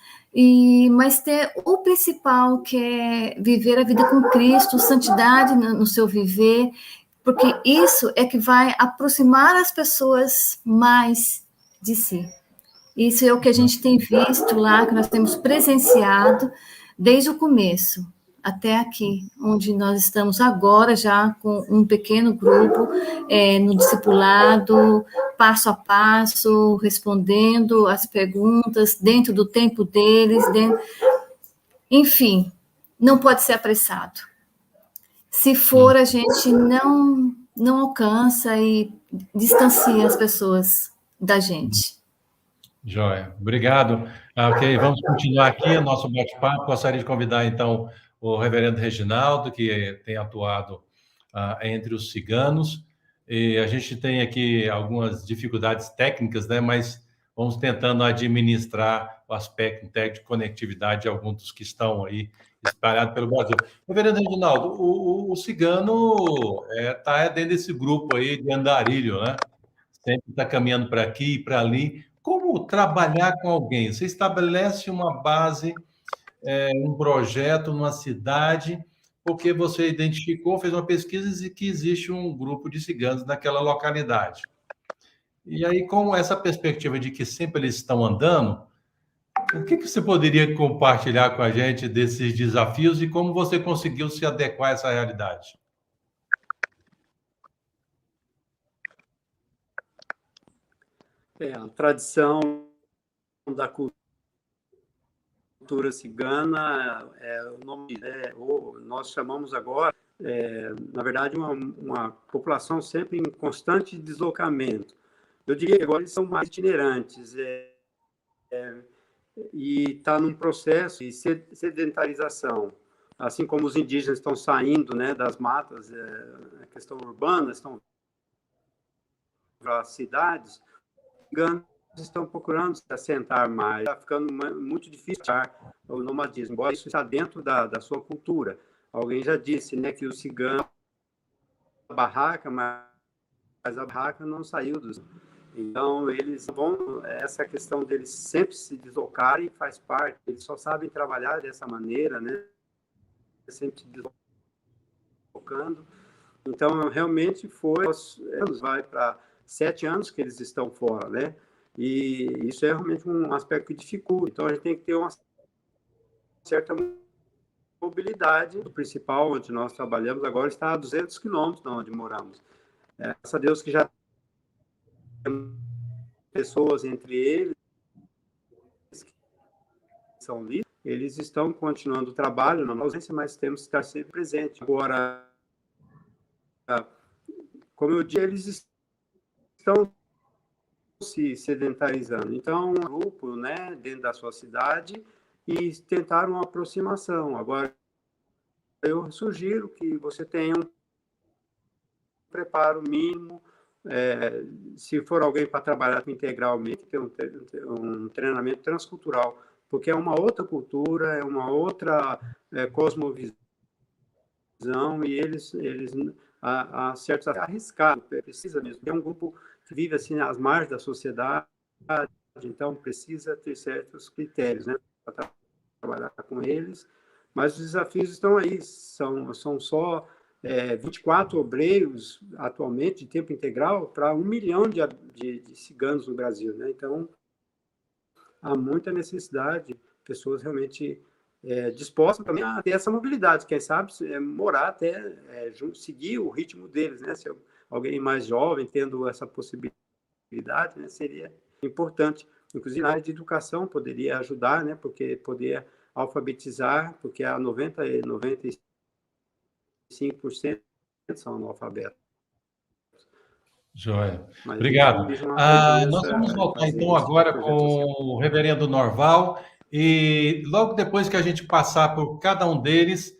[SPEAKER 3] mas ter o principal, que é viver a vida com Cristo, santidade no seu viver, porque isso é que vai aproximar as pessoas mais de si. Isso é o que a gente tem visto lá, que nós temos presenciado desde o começo até aqui, onde nós estamos agora já com um pequeno grupo no discipulado, passo a passo, respondendo as perguntas dentro do tempo deles, enfim, não pode ser apressado. Se for, a gente não alcança e distancia as pessoas da gente.
[SPEAKER 1] Joia, obrigado. Ok, vamos continuar aqui o nosso bate-papo. Gostaria de convidar, então, o reverendo Reginaldo, que tem atuado entre os ciganos. E a gente tem aqui algumas dificuldades técnicas, né? Mas vamos tentando administrar o aspecto de conectividade de alguns dos que estão aí espalhados pelo Brasil. Reverendo Reginaldo, o cigano está dentro desse grupo aí de andarilho, né? Sempre está caminhando para aqui e para ali. Como trabalhar com alguém? Você estabelece uma base, um projeto numa cidade, porque você identificou, fez uma pesquisa e que existe um grupo de ciganos naquela localidade. E aí, com essa perspectiva de que sempre eles estão andando, o que você poderia compartilhar com a gente desses desafios e como você conseguiu se adequar a essa realidade?
[SPEAKER 4] A tradição da cultura cigana, o nome nós chamamos agora, na verdade, uma população sempre em constante deslocamento. Eu diria que agora eles são mais itinerantes, e está num processo de sedentarização. Assim como os indígenas estão saindo, né, das matas, a questão urbana, estão para as cidades, estão procurando se assentar mais, está ficando muito difícil o nomadismo, embora isso está dentro da sua cultura. Alguém já disse, né, que o cigano a barraca, mas a barraca não saiu dos... Então, eles vão... Essa questão deles sempre se deslocarem faz parte. Eles só sabem trabalhar dessa maneira, né? Sempre se deslocando. Então, realmente vai para 7 anos que eles estão fora, né? E isso é realmente um aspecto que dificulta. Então, a gente tem que ter uma certa mobilidade. O principal, onde nós trabalhamos agora, está a 200 quilômetros de onde moramos. Graças a Deus que já tem pessoas entre eles que são livres, eles estão continuando o trabalho na ausência, mas temos que estar sempre presente. Agora, como eu disse, eles estão se sedentarizando. Então, um grupo, né, dentro da sua cidade e tentar uma aproximação. Agora, eu sugiro que você tenha um preparo mínimo, se for alguém para trabalhar integralmente, ter um treinamento transcultural, porque é uma outra cultura, é uma outra cosmovisão, e eles há certos arriscados, precisa mesmo. É um grupo que vive assim às margens da sociedade, então precisa ter certos critérios, né, para trabalhar com eles, mas os desafios estão aí, são só 24 obreiros atualmente de tempo integral para 1 milhão de ciganos no Brasil, né? Então, há muita necessidade, pessoas realmente dispostas também a ter essa mobilidade, quem sabe morar até seguir o ritmo deles, né? Se alguém mais jovem tendo essa possibilidade, né, seria importante. Inclusive, na área de educação poderia ajudar, né? Porque poder alfabetizar, porque há 95% são analfabetos.
[SPEAKER 1] Joia.
[SPEAKER 4] Mas
[SPEAKER 1] obrigado. Nós vamos voltar, então, agora com o reverendo Norval, e logo depois que a gente passar por cada um deles,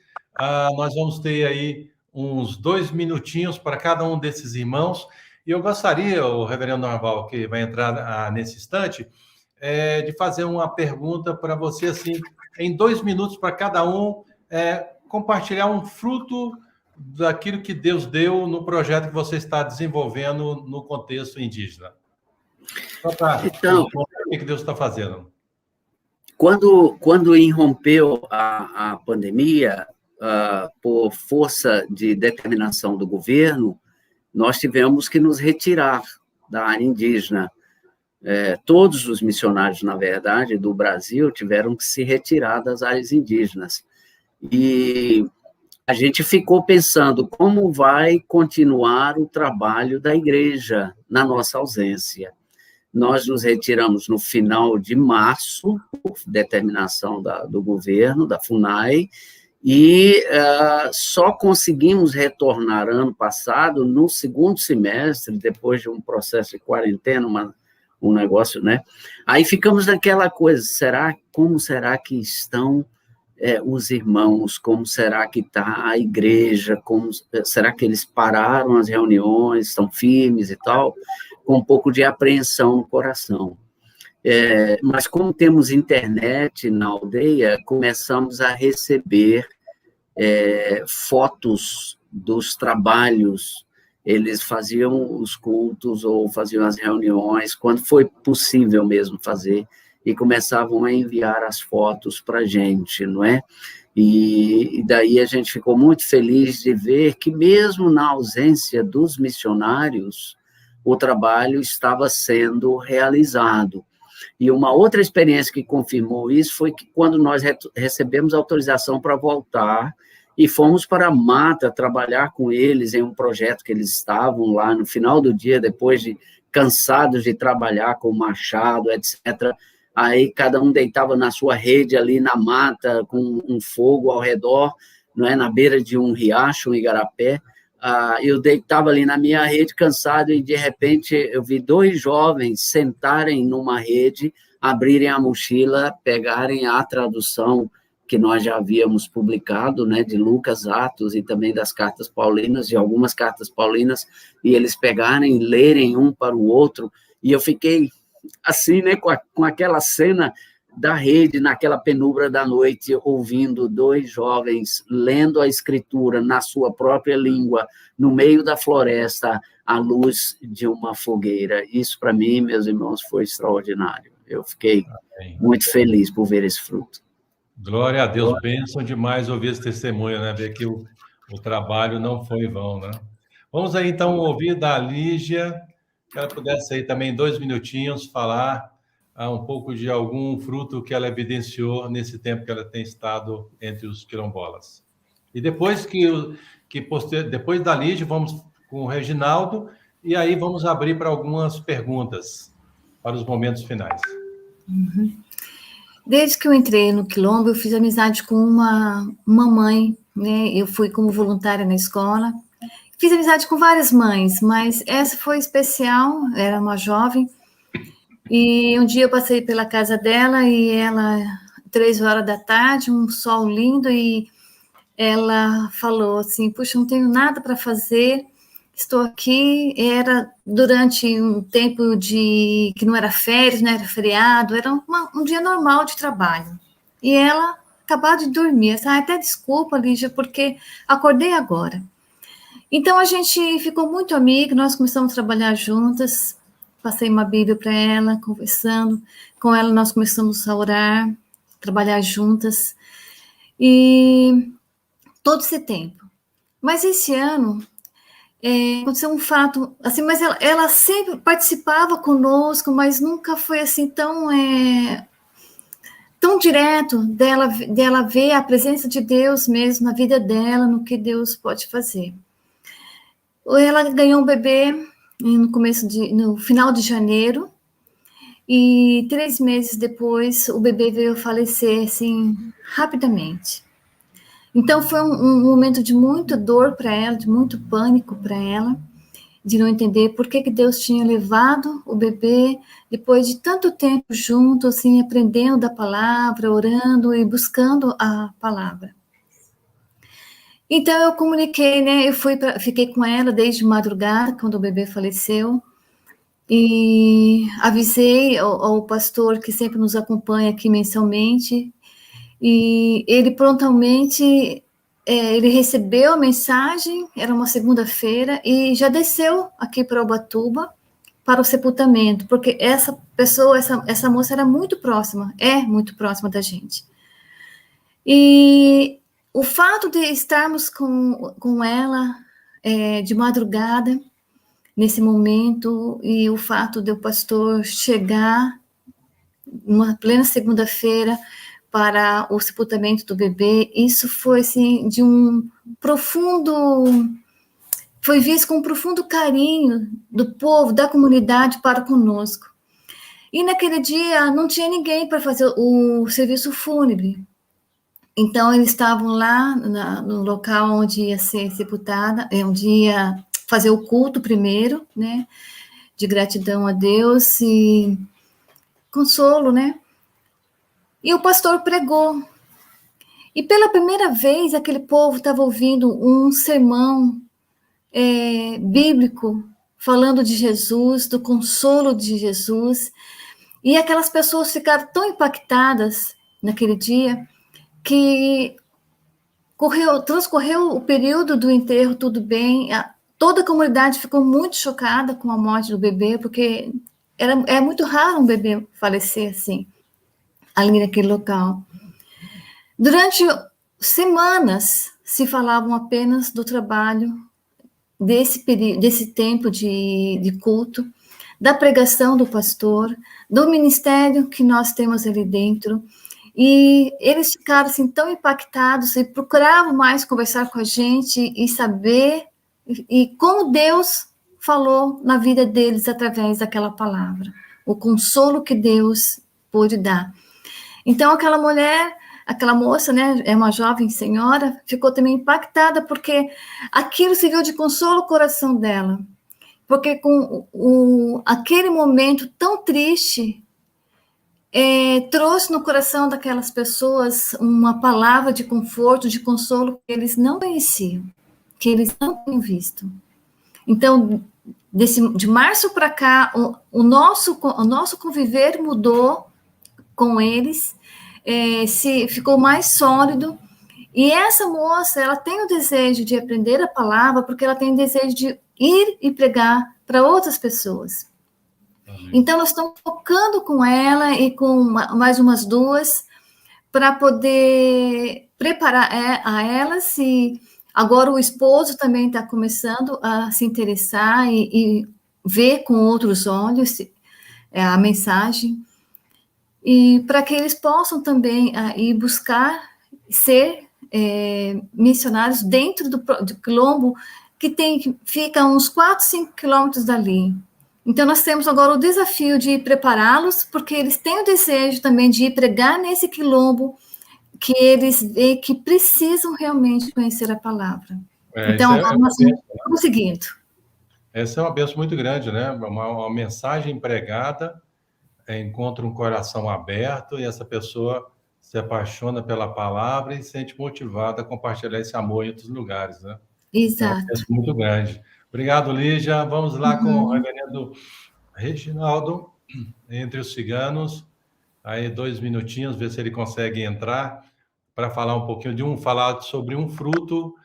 [SPEAKER 1] nós vamos ter aí uns 2 minutinhos para cada um desses irmãos, e eu gostaria, o reverendo Norval, que vai entrar nesse instante, de fazer uma pergunta para você, assim, em 2 minutos para cada um, compartilhar um fruto daquilo que Deus deu no projeto que você está desenvolvendo no contexto indígena.
[SPEAKER 2] Então,
[SPEAKER 1] o que Deus está fazendo?
[SPEAKER 2] Quando irrompeu a pandemia, por força de determinação do governo, nós tivemos que nos retirar da área indígena. Todos os missionários, na verdade, do Brasil tiveram que se retirar das áreas indígenas. E a gente ficou pensando como vai continuar o trabalho da igreja na nossa ausência. Nós nos retiramos no final de março, por determinação do governo, da FUNAI, e só conseguimos retornar ano passado, no segundo semestre, depois de um processo de quarentena, um negócio, né? Aí ficamos naquela coisa, como será que estão os irmãos, como será que está a igreja, será que eles pararam as reuniões, estão firmes e tal, com um pouco de apreensão no coração. Mas como temos internet na aldeia, começamos a receber fotos dos trabalhos, eles faziam os cultos ou faziam as reuniões, quando foi possível mesmo fazer, e começavam a enviar as fotos para a gente, não é? E daí a gente ficou muito feliz de ver que, mesmo na ausência dos missionários, o trabalho estava sendo realizado. E uma outra experiência que confirmou isso foi que, quando nós recebemos autorização para voltar, e fomos para a mata trabalhar com eles em um projeto que eles estavam lá no final do dia, depois de cansados de trabalhar com machado, etc., aí cada um deitava na sua rede ali na mata, com um fogo ao redor, não é, na beira de um riacho, um igarapé. Eu deitava ali na minha rede, cansado, e de repente eu vi 2 jovens sentarem numa rede, abrirem a mochila, pegarem a tradução que nós já havíamos publicado, né, de Lucas, Atos, e também das cartas paulinas, de algumas cartas paulinas, e eles pegarem, lerem um para o outro, e eu fiquei assim, né, com aquela cena da rede, naquela penumbra da noite, ouvindo dois jovens lendo a Escritura na sua própria língua, no meio da floresta, à luz de uma fogueira. Isso, para mim, meus irmãos, foi extraordinário. Eu fiquei muito feliz por ver esse fruto.
[SPEAKER 1] Glória a Deus, bênção demais ouvir esse testemunho, né? Ver que o trabalho não foi em vão, né? Vamos aí, então, ouvir da Lígia, que ela pudesse aí também 2 minutinhos falar um pouco de algum fruto que ela evidenciou nesse tempo que ela tem estado entre os quilombolas. E depois depois da Lígia, vamos com o Reginaldo, e aí vamos abrir para algumas perguntas para os momentos finais.
[SPEAKER 3] Desde que eu entrei no Quilombo, eu fiz amizade com uma mãe, né? Eu fui como voluntária na escola. Fiz amizade com várias mães, mas essa foi especial, era uma jovem. E um dia eu passei pela casa dela e ela, 3 horas da tarde, um sol lindo, e ela falou assim, puxa, não tenho nada para fazer, estou aqui. Era durante um tempo que não era férias, não era feriado, era um dia normal de trabalho. E ela acabou de dormir. Até desculpa, Lígia, porque acordei agora. Então, a gente ficou muito amiga, nós começamos a trabalhar juntas, passei uma Bíblia para ela, conversando com ela, nós começamos a orar, trabalhar juntas, e todo esse tempo. Mas esse ano, aconteceu um fato, assim, mas ela sempre participava conosco, mas nunca foi assim tão direto dela ver a presença de Deus mesmo na vida dela, no que Deus pode fazer. Ela ganhou um bebê no final de janeiro, e 3 meses depois o bebê veio falecer, assim, rapidamente. Então foi um momento de muita dor para ela, de muito pânico para ela, de não entender por que Deus tinha levado o bebê, depois de tanto tempo junto, assim, aprendendo da palavra, orando e buscando a palavra. Então, eu comuniquei, né? Fiquei com ela desde madrugada, quando o bebê faleceu, e avisei ao pastor que sempre nos acompanha aqui mensalmente, e ele prontamente, ele recebeu a mensagem, era uma segunda-feira, e já desceu aqui para Ubatuba, para o sepultamento, porque essa pessoa, essa moça era muito próxima da gente. E o fato de estarmos com ela de madrugada, nesse momento, e o fato de o pastor chegar numa plena segunda-feira para o sepultamento do bebê, isso foi assim, foi visto com um profundo carinho do povo, da comunidade para conosco. E naquele dia não tinha ninguém para fazer o serviço fúnebre. Então, eles estavam lá no local onde ia ser sepultada, onde ia fazer o culto primeiro, né, de gratidão a Deus e consolo, né? E o pastor pregou. E pela primeira vez, aquele povo estava ouvindo um sermão bíblico, falando de Jesus, do consolo de Jesus. E aquelas pessoas ficaram tão impactadas naquele dia, que transcorreu o período do enterro, tudo bem, toda a comunidade ficou muito chocada com a morte do bebê, porque é muito raro um bebê falecer assim, ali naquele local. Durante semanas, se falavam apenas do trabalho, desse tempo de culto, da pregação do pastor, do ministério que nós temos ali dentro. E eles ficaram assim, tão impactados e procuravam mais conversar com a gente e saber e como Deus falou na vida deles através daquela palavra, o consolo que Deus pôde dar. Então, aquela moça, né, é uma jovem senhora, ficou também impactada porque aquilo serviu de consolo ao coração dela, porque com aquele momento tão triste, trouxe no coração daquelas pessoas uma palavra de conforto, de consolo que eles não conheciam, que eles não tinham visto. Então, de março para cá, o nosso conviver mudou com eles, ficou mais sólido. E essa moça, ela tem o desejo de aprender a palavra, porque ela tem o desejo de ir e pregar para outras pessoas. Amém. Então, nós estamos focando com ela e com mais umas duas, para poder preparar a elas. E agora o esposo também está começando a se interessar e ver com outros olhos a mensagem. E para que eles possam também ir buscar ser missionários dentro do quilombo, que fica uns 4, 5 quilômetros dali. Então, nós temos agora o desafio de prepará-los, porque eles têm o desejo também de ir pregar nesse quilombo, que eles veem que precisam realmente conhecer a palavra. Então, agora nós estamos seguindo.
[SPEAKER 1] Essa é uma bênção muito grande, né? Uma mensagem pregada, encontra um coração aberto, e essa pessoa se apaixona pela palavra e se sente motivada a compartilhar esse amor em outros lugares, né?
[SPEAKER 3] Exato.
[SPEAKER 1] É muito grande. Obrigado, Lígia. Vamos lá com o reverendo Reginaldo, Entre os Ciganos. Aí, 2 minutinhos, ver se ele consegue entrar para falar um pouquinho falar sobre um fruto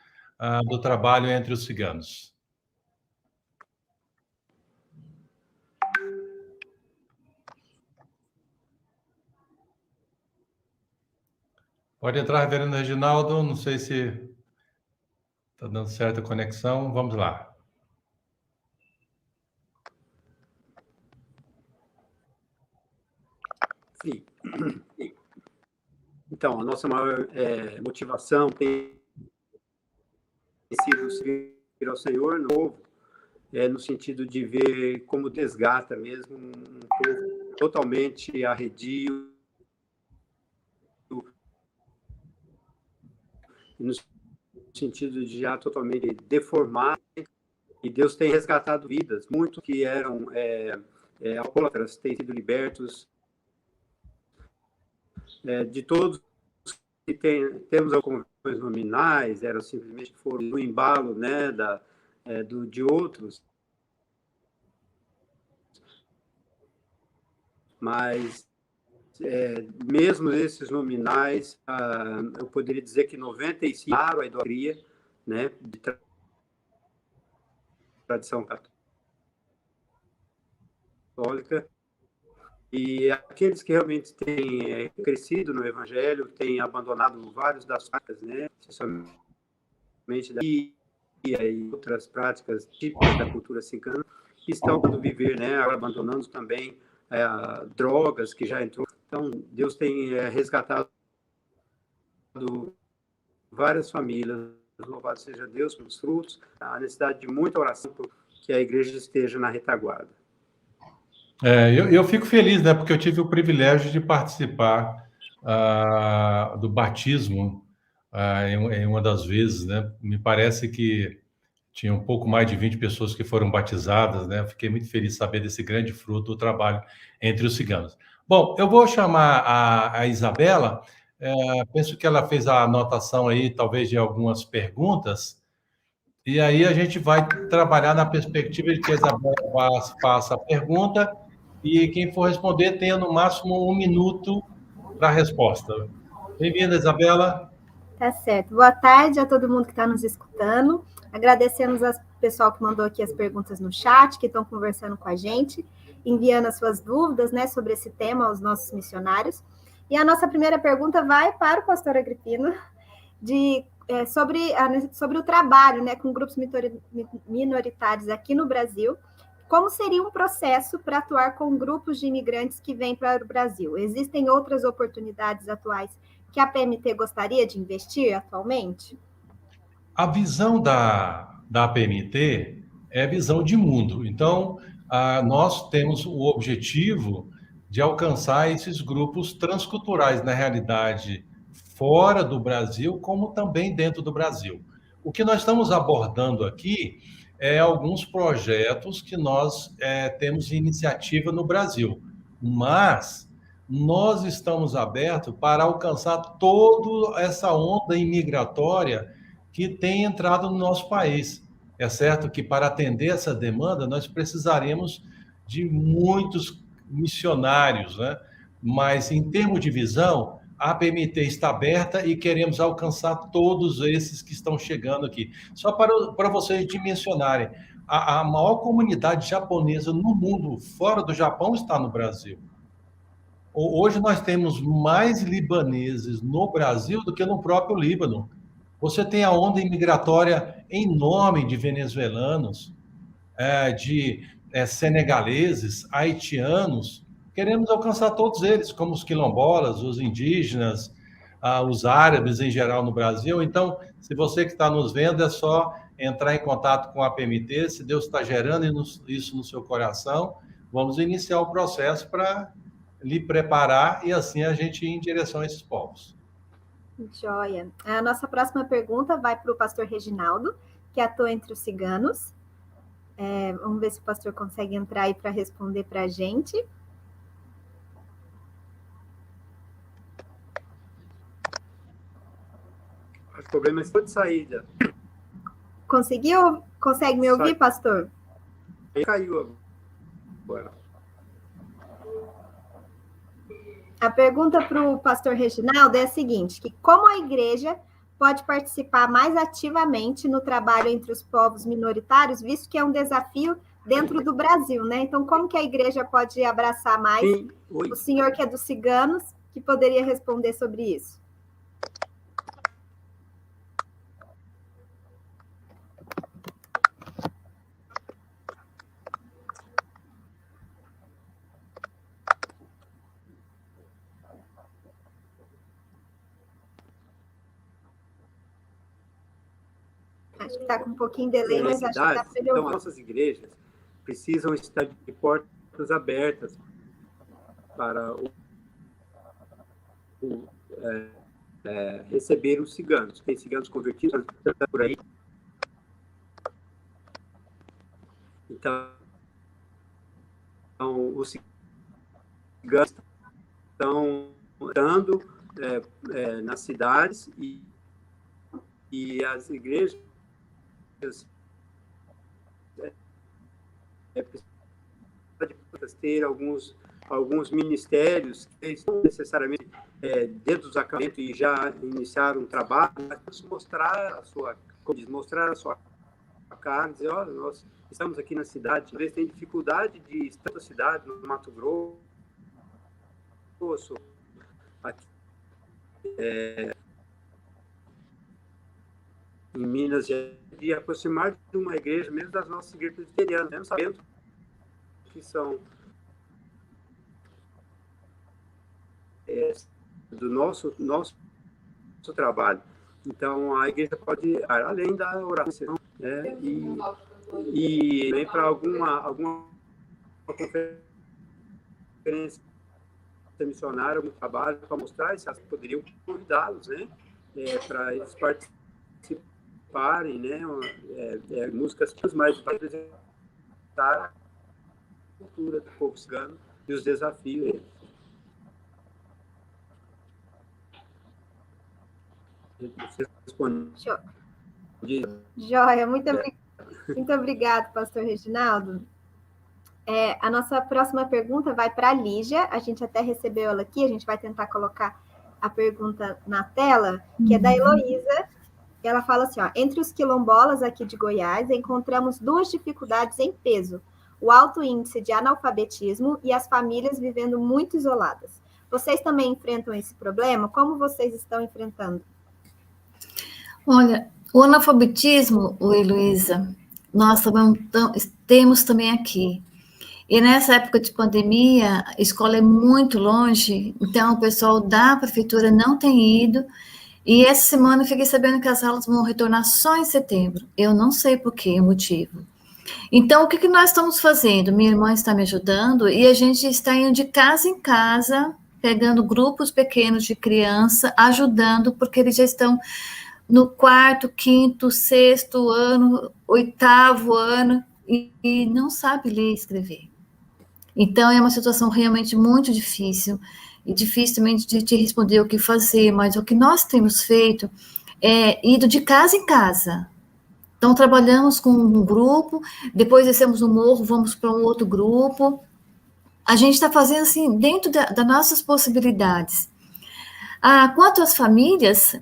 [SPEAKER 1] do trabalho entre os ciganos. Pode entrar, reverendo Reginaldo. Não sei se está dando certa a conexão. Vamos lá.
[SPEAKER 4] Sim. Então, a nossa maior motivação tem sido servir ao Senhor novo, no sentido de ver como desgata mesmo um povo totalmente arredio, no sentido de já totalmente deformar, e Deus tem resgatado vidas, muitos que eram alcoólatras têm sido libertos, de todos que temos algumas nominais, eram simplesmente foram no embalo, né, de outros, mas mesmo esses nominais, eu poderia dizer que 95% a idolatria, né, de tradição católica, e aqueles que realmente têm crescido no Evangelho, têm abandonado vários das práticas, né, especialmente e outras práticas típicas da cultura cigana, que estão podendo viver, né, abandonando também drogas que já entrou. Então, Deus tem resgatado várias famílias. Louvado seja Deus pelos frutos. A necessidade de muita oração para que a igreja esteja na retaguarda.
[SPEAKER 1] Eu fico feliz, né? Porque eu tive o privilégio de participar do batismo em uma das vezes, né? Me parece que tinha um pouco mais de 20 pessoas que foram batizadas, né? Fiquei muito feliz de saber desse grande fruto do trabalho entre os ciganos. Bom, eu vou chamar a Isabela. Penso que ela fez a anotação aí, talvez, de algumas perguntas. E aí a gente vai trabalhar na perspectiva de que a Isabela faça a pergunta e quem for responder tenha no máximo 1 minuto para a resposta. Bem-vinda, Isabela.
[SPEAKER 5] Tá certo. Boa tarde a todo mundo que está nos escutando. Agradecemos ao pessoal que mandou aqui as perguntas no chat, que estão conversando com a gente, enviando as suas dúvidas, né, sobre esse tema aos nossos missionários. E a nossa primeira pergunta vai para o pastor Agripino, sobre o trabalho, né, com grupos minoritários aqui no Brasil. Como seria um processo para atuar com grupos de imigrantes que vêm para o Brasil? Existem outras oportunidades atuais que a PMT gostaria de investir atualmente?
[SPEAKER 1] A visão da PMT é a visão de mundo. Então, nós temos o objetivo de alcançar esses grupos transculturais, na realidade, fora do Brasil, como também dentro do Brasil. O que nós estamos abordando aqui é alguns projetos que nós temos de iniciativa no Brasil, mas nós estamos abertos para alcançar toda essa onda imigratória que tem entrado no nosso país. É certo que para atender essa demanda, nós precisaremos de muitos missionários, né? Mas, em termos de visão, a PMT está aberta e queremos alcançar todos esses que estão chegando aqui. Só para vocês dimensionarem, a maior comunidade japonesa no mundo, fora do Japão, está no Brasil. Hoje nós temos mais libaneses no Brasil do que no próprio Líbano. Você tem a onda imigratória enorme de venezuelanos, de senegaleses, haitianos. Queremos alcançar todos eles, como os quilombolas, os indígenas, os árabes em geral no Brasil. Então, se você que está nos vendo, é só entrar em contato com a PMT, se Deus está gerando isso no seu coração, vamos iniciar o processo para lhe preparar e assim a gente ir em direção a esses povos.
[SPEAKER 5] Joia. A nossa próxima pergunta vai para o pastor Reginaldo, que atua entre os ciganos. Vamos ver se o pastor consegue entrar aí para responder para a gente.
[SPEAKER 4] Os problemas de saída.
[SPEAKER 5] Consegue me ouvir, pastor?
[SPEAKER 4] Caiu agora.
[SPEAKER 5] A pergunta para o pastor Reginaldo é a seguinte, que como a igreja pode participar mais ativamente no trabalho entre os povos minoritários, visto que é um desafio dentro do Brasil, né? Então, como que a igreja pode abraçar mais o senhor que é dos ciganos, que poderia responder sobre isso? Acho que está com um pouquinho de delay, mas acho que dá para ele ouvir.
[SPEAKER 4] Então, as nossas igrejas precisam estar de portas abertas para receber os ciganos. Tem ciganos convertidos por aí. Então, os ciganos estão andando nas cidades e as igrejas ter alguns ministérios que não necessariamente dentro dos acampamentos e já iniciaram um trabalho, mas mostrar a sua cara, dizer, olha, nós estamos aqui na cidade, às vezes tem dificuldade de estar na cidade, no Mato Grosso, aqui, em Minas, de aproximar de uma igreja, mesmo das nossas igrejas presbiterianas, mesmo sabendo que são do nosso trabalho. Então, a igreja pode, além da oração, e também para alguma conferência missionária, algum trabalho, para mostrar isso, poderiam convidá-los, né, para eles participarem, né, músicas mais para apresentar a cultura do povo cigano e os desafios. Você responde.
[SPEAKER 5] Joia, muito obrigado, pastor Reginaldo. A nossa próxima pergunta vai para a Lígia, a gente até recebeu ela aqui, a gente vai tentar colocar a pergunta na tela, que é da Heloísa. Ela fala assim, entre os quilombolas aqui de Goiás, encontramos duas dificuldades em peso, o alto índice de analfabetismo e as famílias vivendo muito isoladas. Vocês também enfrentam esse problema? Como vocês estão enfrentando?
[SPEAKER 3] Olha, o analfabetismo, Heloísa, nós temos também aqui. E nessa época de pandemia, a escola é muito longe, então o pessoal da prefeitura não tem ido. E essa semana eu fiquei sabendo que as aulas vão retornar só em setembro. Eu não sei por que motivo. Então, o que nós estamos fazendo? Minha irmã está me ajudando e a gente está indo de casa em casa, pegando grupos pequenos de criança, ajudando, porque eles já estão no 4º, 5º, 6º ano, 8º ano, e não sabe ler e escrever. Então, é uma situação realmente muito difícil, e difícil também de te responder o que fazer, mas o que nós temos feito é ido de casa em casa, Então, trabalhamos com um grupo, depois descemos no morro, vamos para um outro grupo. A gente está fazendo assim, dentro das nossas possibilidades. Quanto às famílias,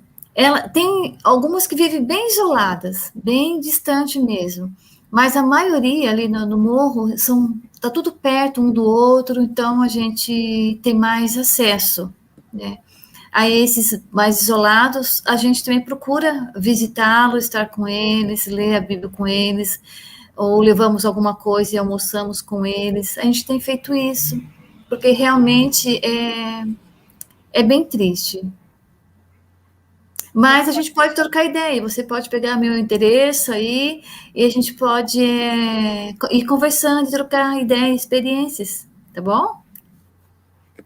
[SPEAKER 3] tem algumas que vivem bem isoladas, bem distante mesmo, mas a maioria ali no morro está tudo perto um do outro, então a gente tem mais acesso, né? A esses mais isolados, a gente também procura visitá-los, estar com eles, ler a Bíblia com eles, ou levamos alguma coisa e almoçamos com eles. A gente tem feito isso, porque realmente é bem triste. Mas a gente pode trocar ideia, você pode pegar meu endereço aí, e a gente pode ir conversando, trocar ideias, experiências, tá bom?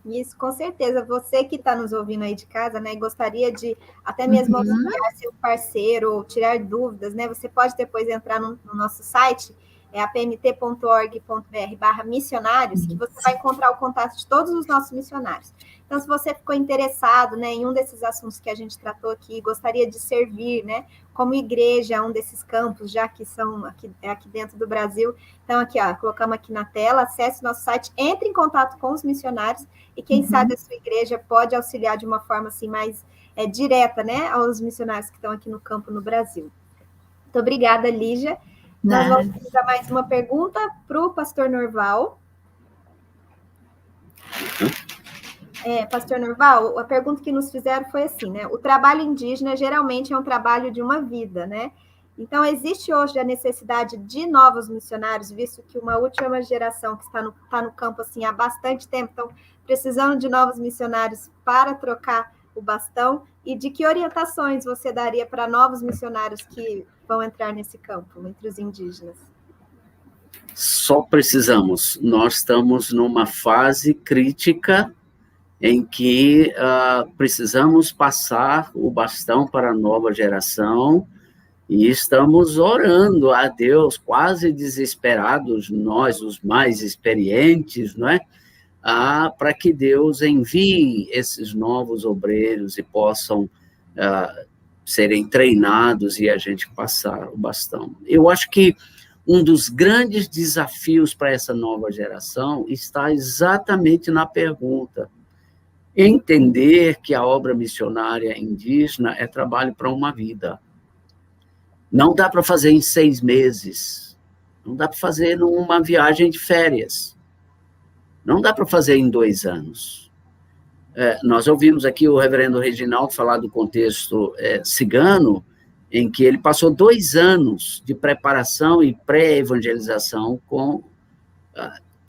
[SPEAKER 5] Isso, com certeza. Você que está nos ouvindo aí de casa, né, gostaria de até mesmo auxiliar seu parceiro, ou tirar dúvidas, né, você pode depois entrar no nosso site, apmt.org.br/missionários, que você vai encontrar o contato de todos os nossos missionários. Então, se você ficou interessado, né, em um desses assuntos que a gente tratou aqui, gostaria de servir, né, como igreja, um desses campos, já que são aqui dentro do Brasil. Então, aqui, colocamos aqui na tela, acesse nosso site, entre em contato com os missionários, e quem sabe a sua igreja pode auxiliar de uma forma assim mais direta, né, aos missionários que estão aqui no campo no Brasil. Muito obrigada, Lígia. Nós vamos fazer mais uma pergunta para o pastor Norval. Pastor Norval, a pergunta que nos fizeram foi assim, né? O trabalho indígena geralmente é um trabalho de uma vida, né? Então, existe hoje a necessidade de novos missionários, visto que uma última geração que está no campo assim, há bastante tempo, então, precisando de novos missionários para trocar o bastão, e de que orientações você daria para novos missionários que vão entrar nesse campo, entre os indígenas?
[SPEAKER 2] Só precisamos. Nós estamos numa fase crítica em que precisamos passar o bastão para a nova geração, e estamos orando a Deus, quase desesperados, nós, os mais experientes, não é? Para que Deus envie esses novos obreiros e possam serem treinados e a gente passar o bastão. Eu acho que um dos grandes desafios para essa nova geração está exatamente na pergunta: entender que a obra missionária indígena é trabalho para uma vida. Não dá para fazer em 6 meses, não dá para fazer numa viagem de férias, não dá para fazer em 2 anos. Nós ouvimos aqui o reverendo Reginaldo falar do contexto cigano, em que ele passou 2 anos de preparação e pré-evangelização com...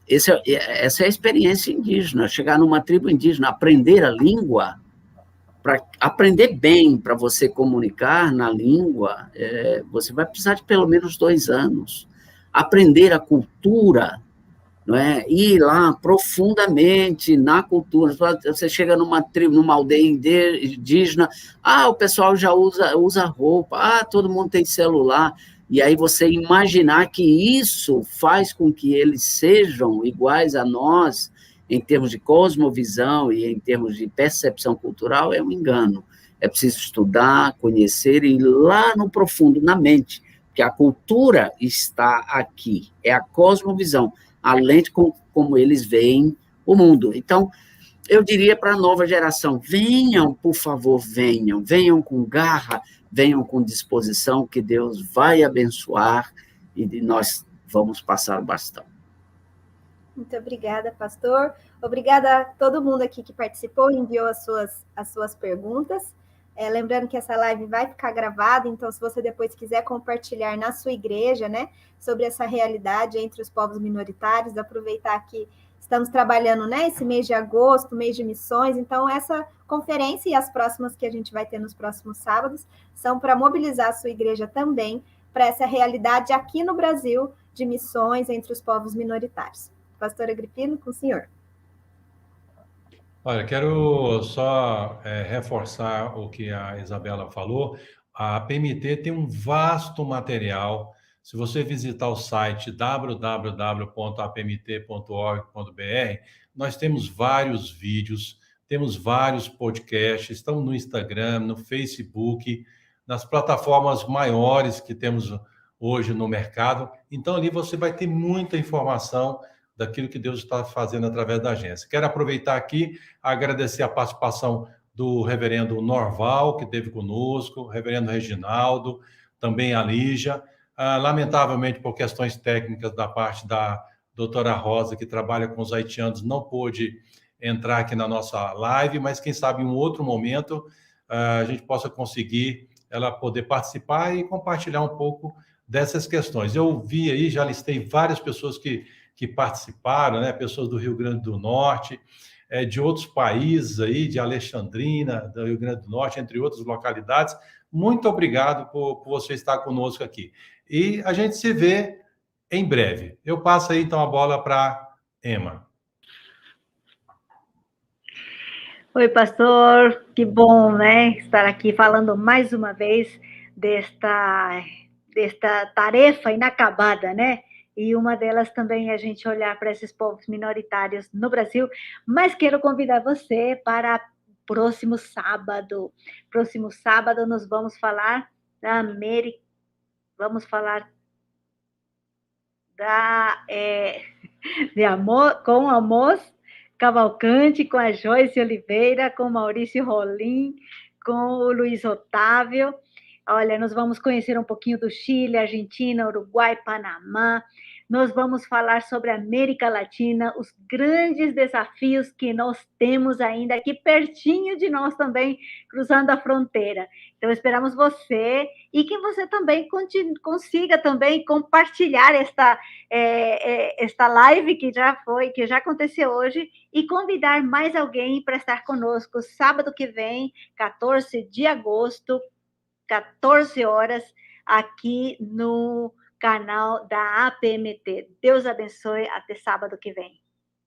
[SPEAKER 2] essa é a experiência indígena, chegar numa tribo indígena, aprender a língua, para aprender bem, para você comunicar na língua, você vai precisar de pelo menos 2 anos. Aprender a cultura, não é? Ir lá profundamente na cultura. Você chega numa tribo, numa aldeia indígena, o pessoal já usa roupa, todo mundo tem celular, e aí você imaginar que isso faz com que eles sejam iguais a nós, em termos de cosmovisão e em termos de percepção cultural, é um engano. É preciso estudar, conhecer e ir lá no profundo, na mente, porque a cultura está aqui, é a cosmovisão, além de como eles veem o mundo. Então, eu diria para a nova geração, venham, por favor, venham com garra, venham com disposição, que Deus vai abençoar e nós vamos passar o bastão.
[SPEAKER 5] Muito obrigada, pastor. Obrigada a todo mundo aqui que participou e enviou as suas perguntas. Lembrando que essa live vai ficar gravada, então se você depois quiser compartilhar na sua igreja, né, sobre essa realidade entre os povos minoritários, aproveitar que estamos trabalhando, né, esse mês de agosto, mês de missões, então essa conferência e as próximas que a gente vai ter nos próximos sábados são para mobilizar a sua igreja também para essa realidade aqui no Brasil de missões entre os povos minoritários. Pastor Agripino, com o senhor.
[SPEAKER 1] Olha, quero só reforçar o que a Isabela falou. A PMT tem um vasto material. Se você visitar o site www.apmt.org.br, nós temos vários vídeos, temos vários podcasts, estamos no Instagram, no Facebook, nas plataformas maiores que temos hoje no mercado. Então, ali você vai ter muita informação daquilo que Deus está fazendo através da agência. Quero aproveitar aqui, agradecer a participação do reverendo Norval, que esteve conosco, o reverendo Reginaldo, também a Lígia. Lamentavelmente, por questões técnicas da parte da doutora Rosa, que trabalha com os haitianos, não pôde entrar aqui na nossa live, mas quem sabe em um outro momento a gente possa conseguir ela poder participar e compartilhar um pouco dessas questões. Eu vi aí, já listei várias pessoas que participaram, né? Pessoas do Rio Grande do Norte, de outros países aí, de Alexandrina, do Rio Grande do Norte, entre outras localidades. Muito obrigado por você estar conosco aqui. E a gente se vê em breve. Eu passo aí, então, a bola para Emma.
[SPEAKER 6] Oi, pastor, que bom, né, estar aqui falando mais uma vez desta tarefa inacabada, né? E uma delas também é a gente olhar para esses povos minoritários no Brasil, mas quero convidar você para próximo sábado. Próximo sábado nós vamos falar da América, vamos falar de Amor, com Amós Cavalcante, com a Joyce Oliveira, com Maurício Rolim, com o Luiz Otávio. Olha, nós vamos conhecer um pouquinho do Chile, Argentina, Uruguai, Panamá. Nós vamos falar sobre a América Latina, os grandes desafios que nós temos ainda aqui pertinho de nós também, cruzando a fronteira. Então, esperamos você e que você também consiga também compartilhar esta live que já aconteceu hoje e convidar mais alguém para estar conosco sábado que vem, 14 de agosto, 14 horas, aqui no canal da APMT. Deus abençoe, até sábado que vem.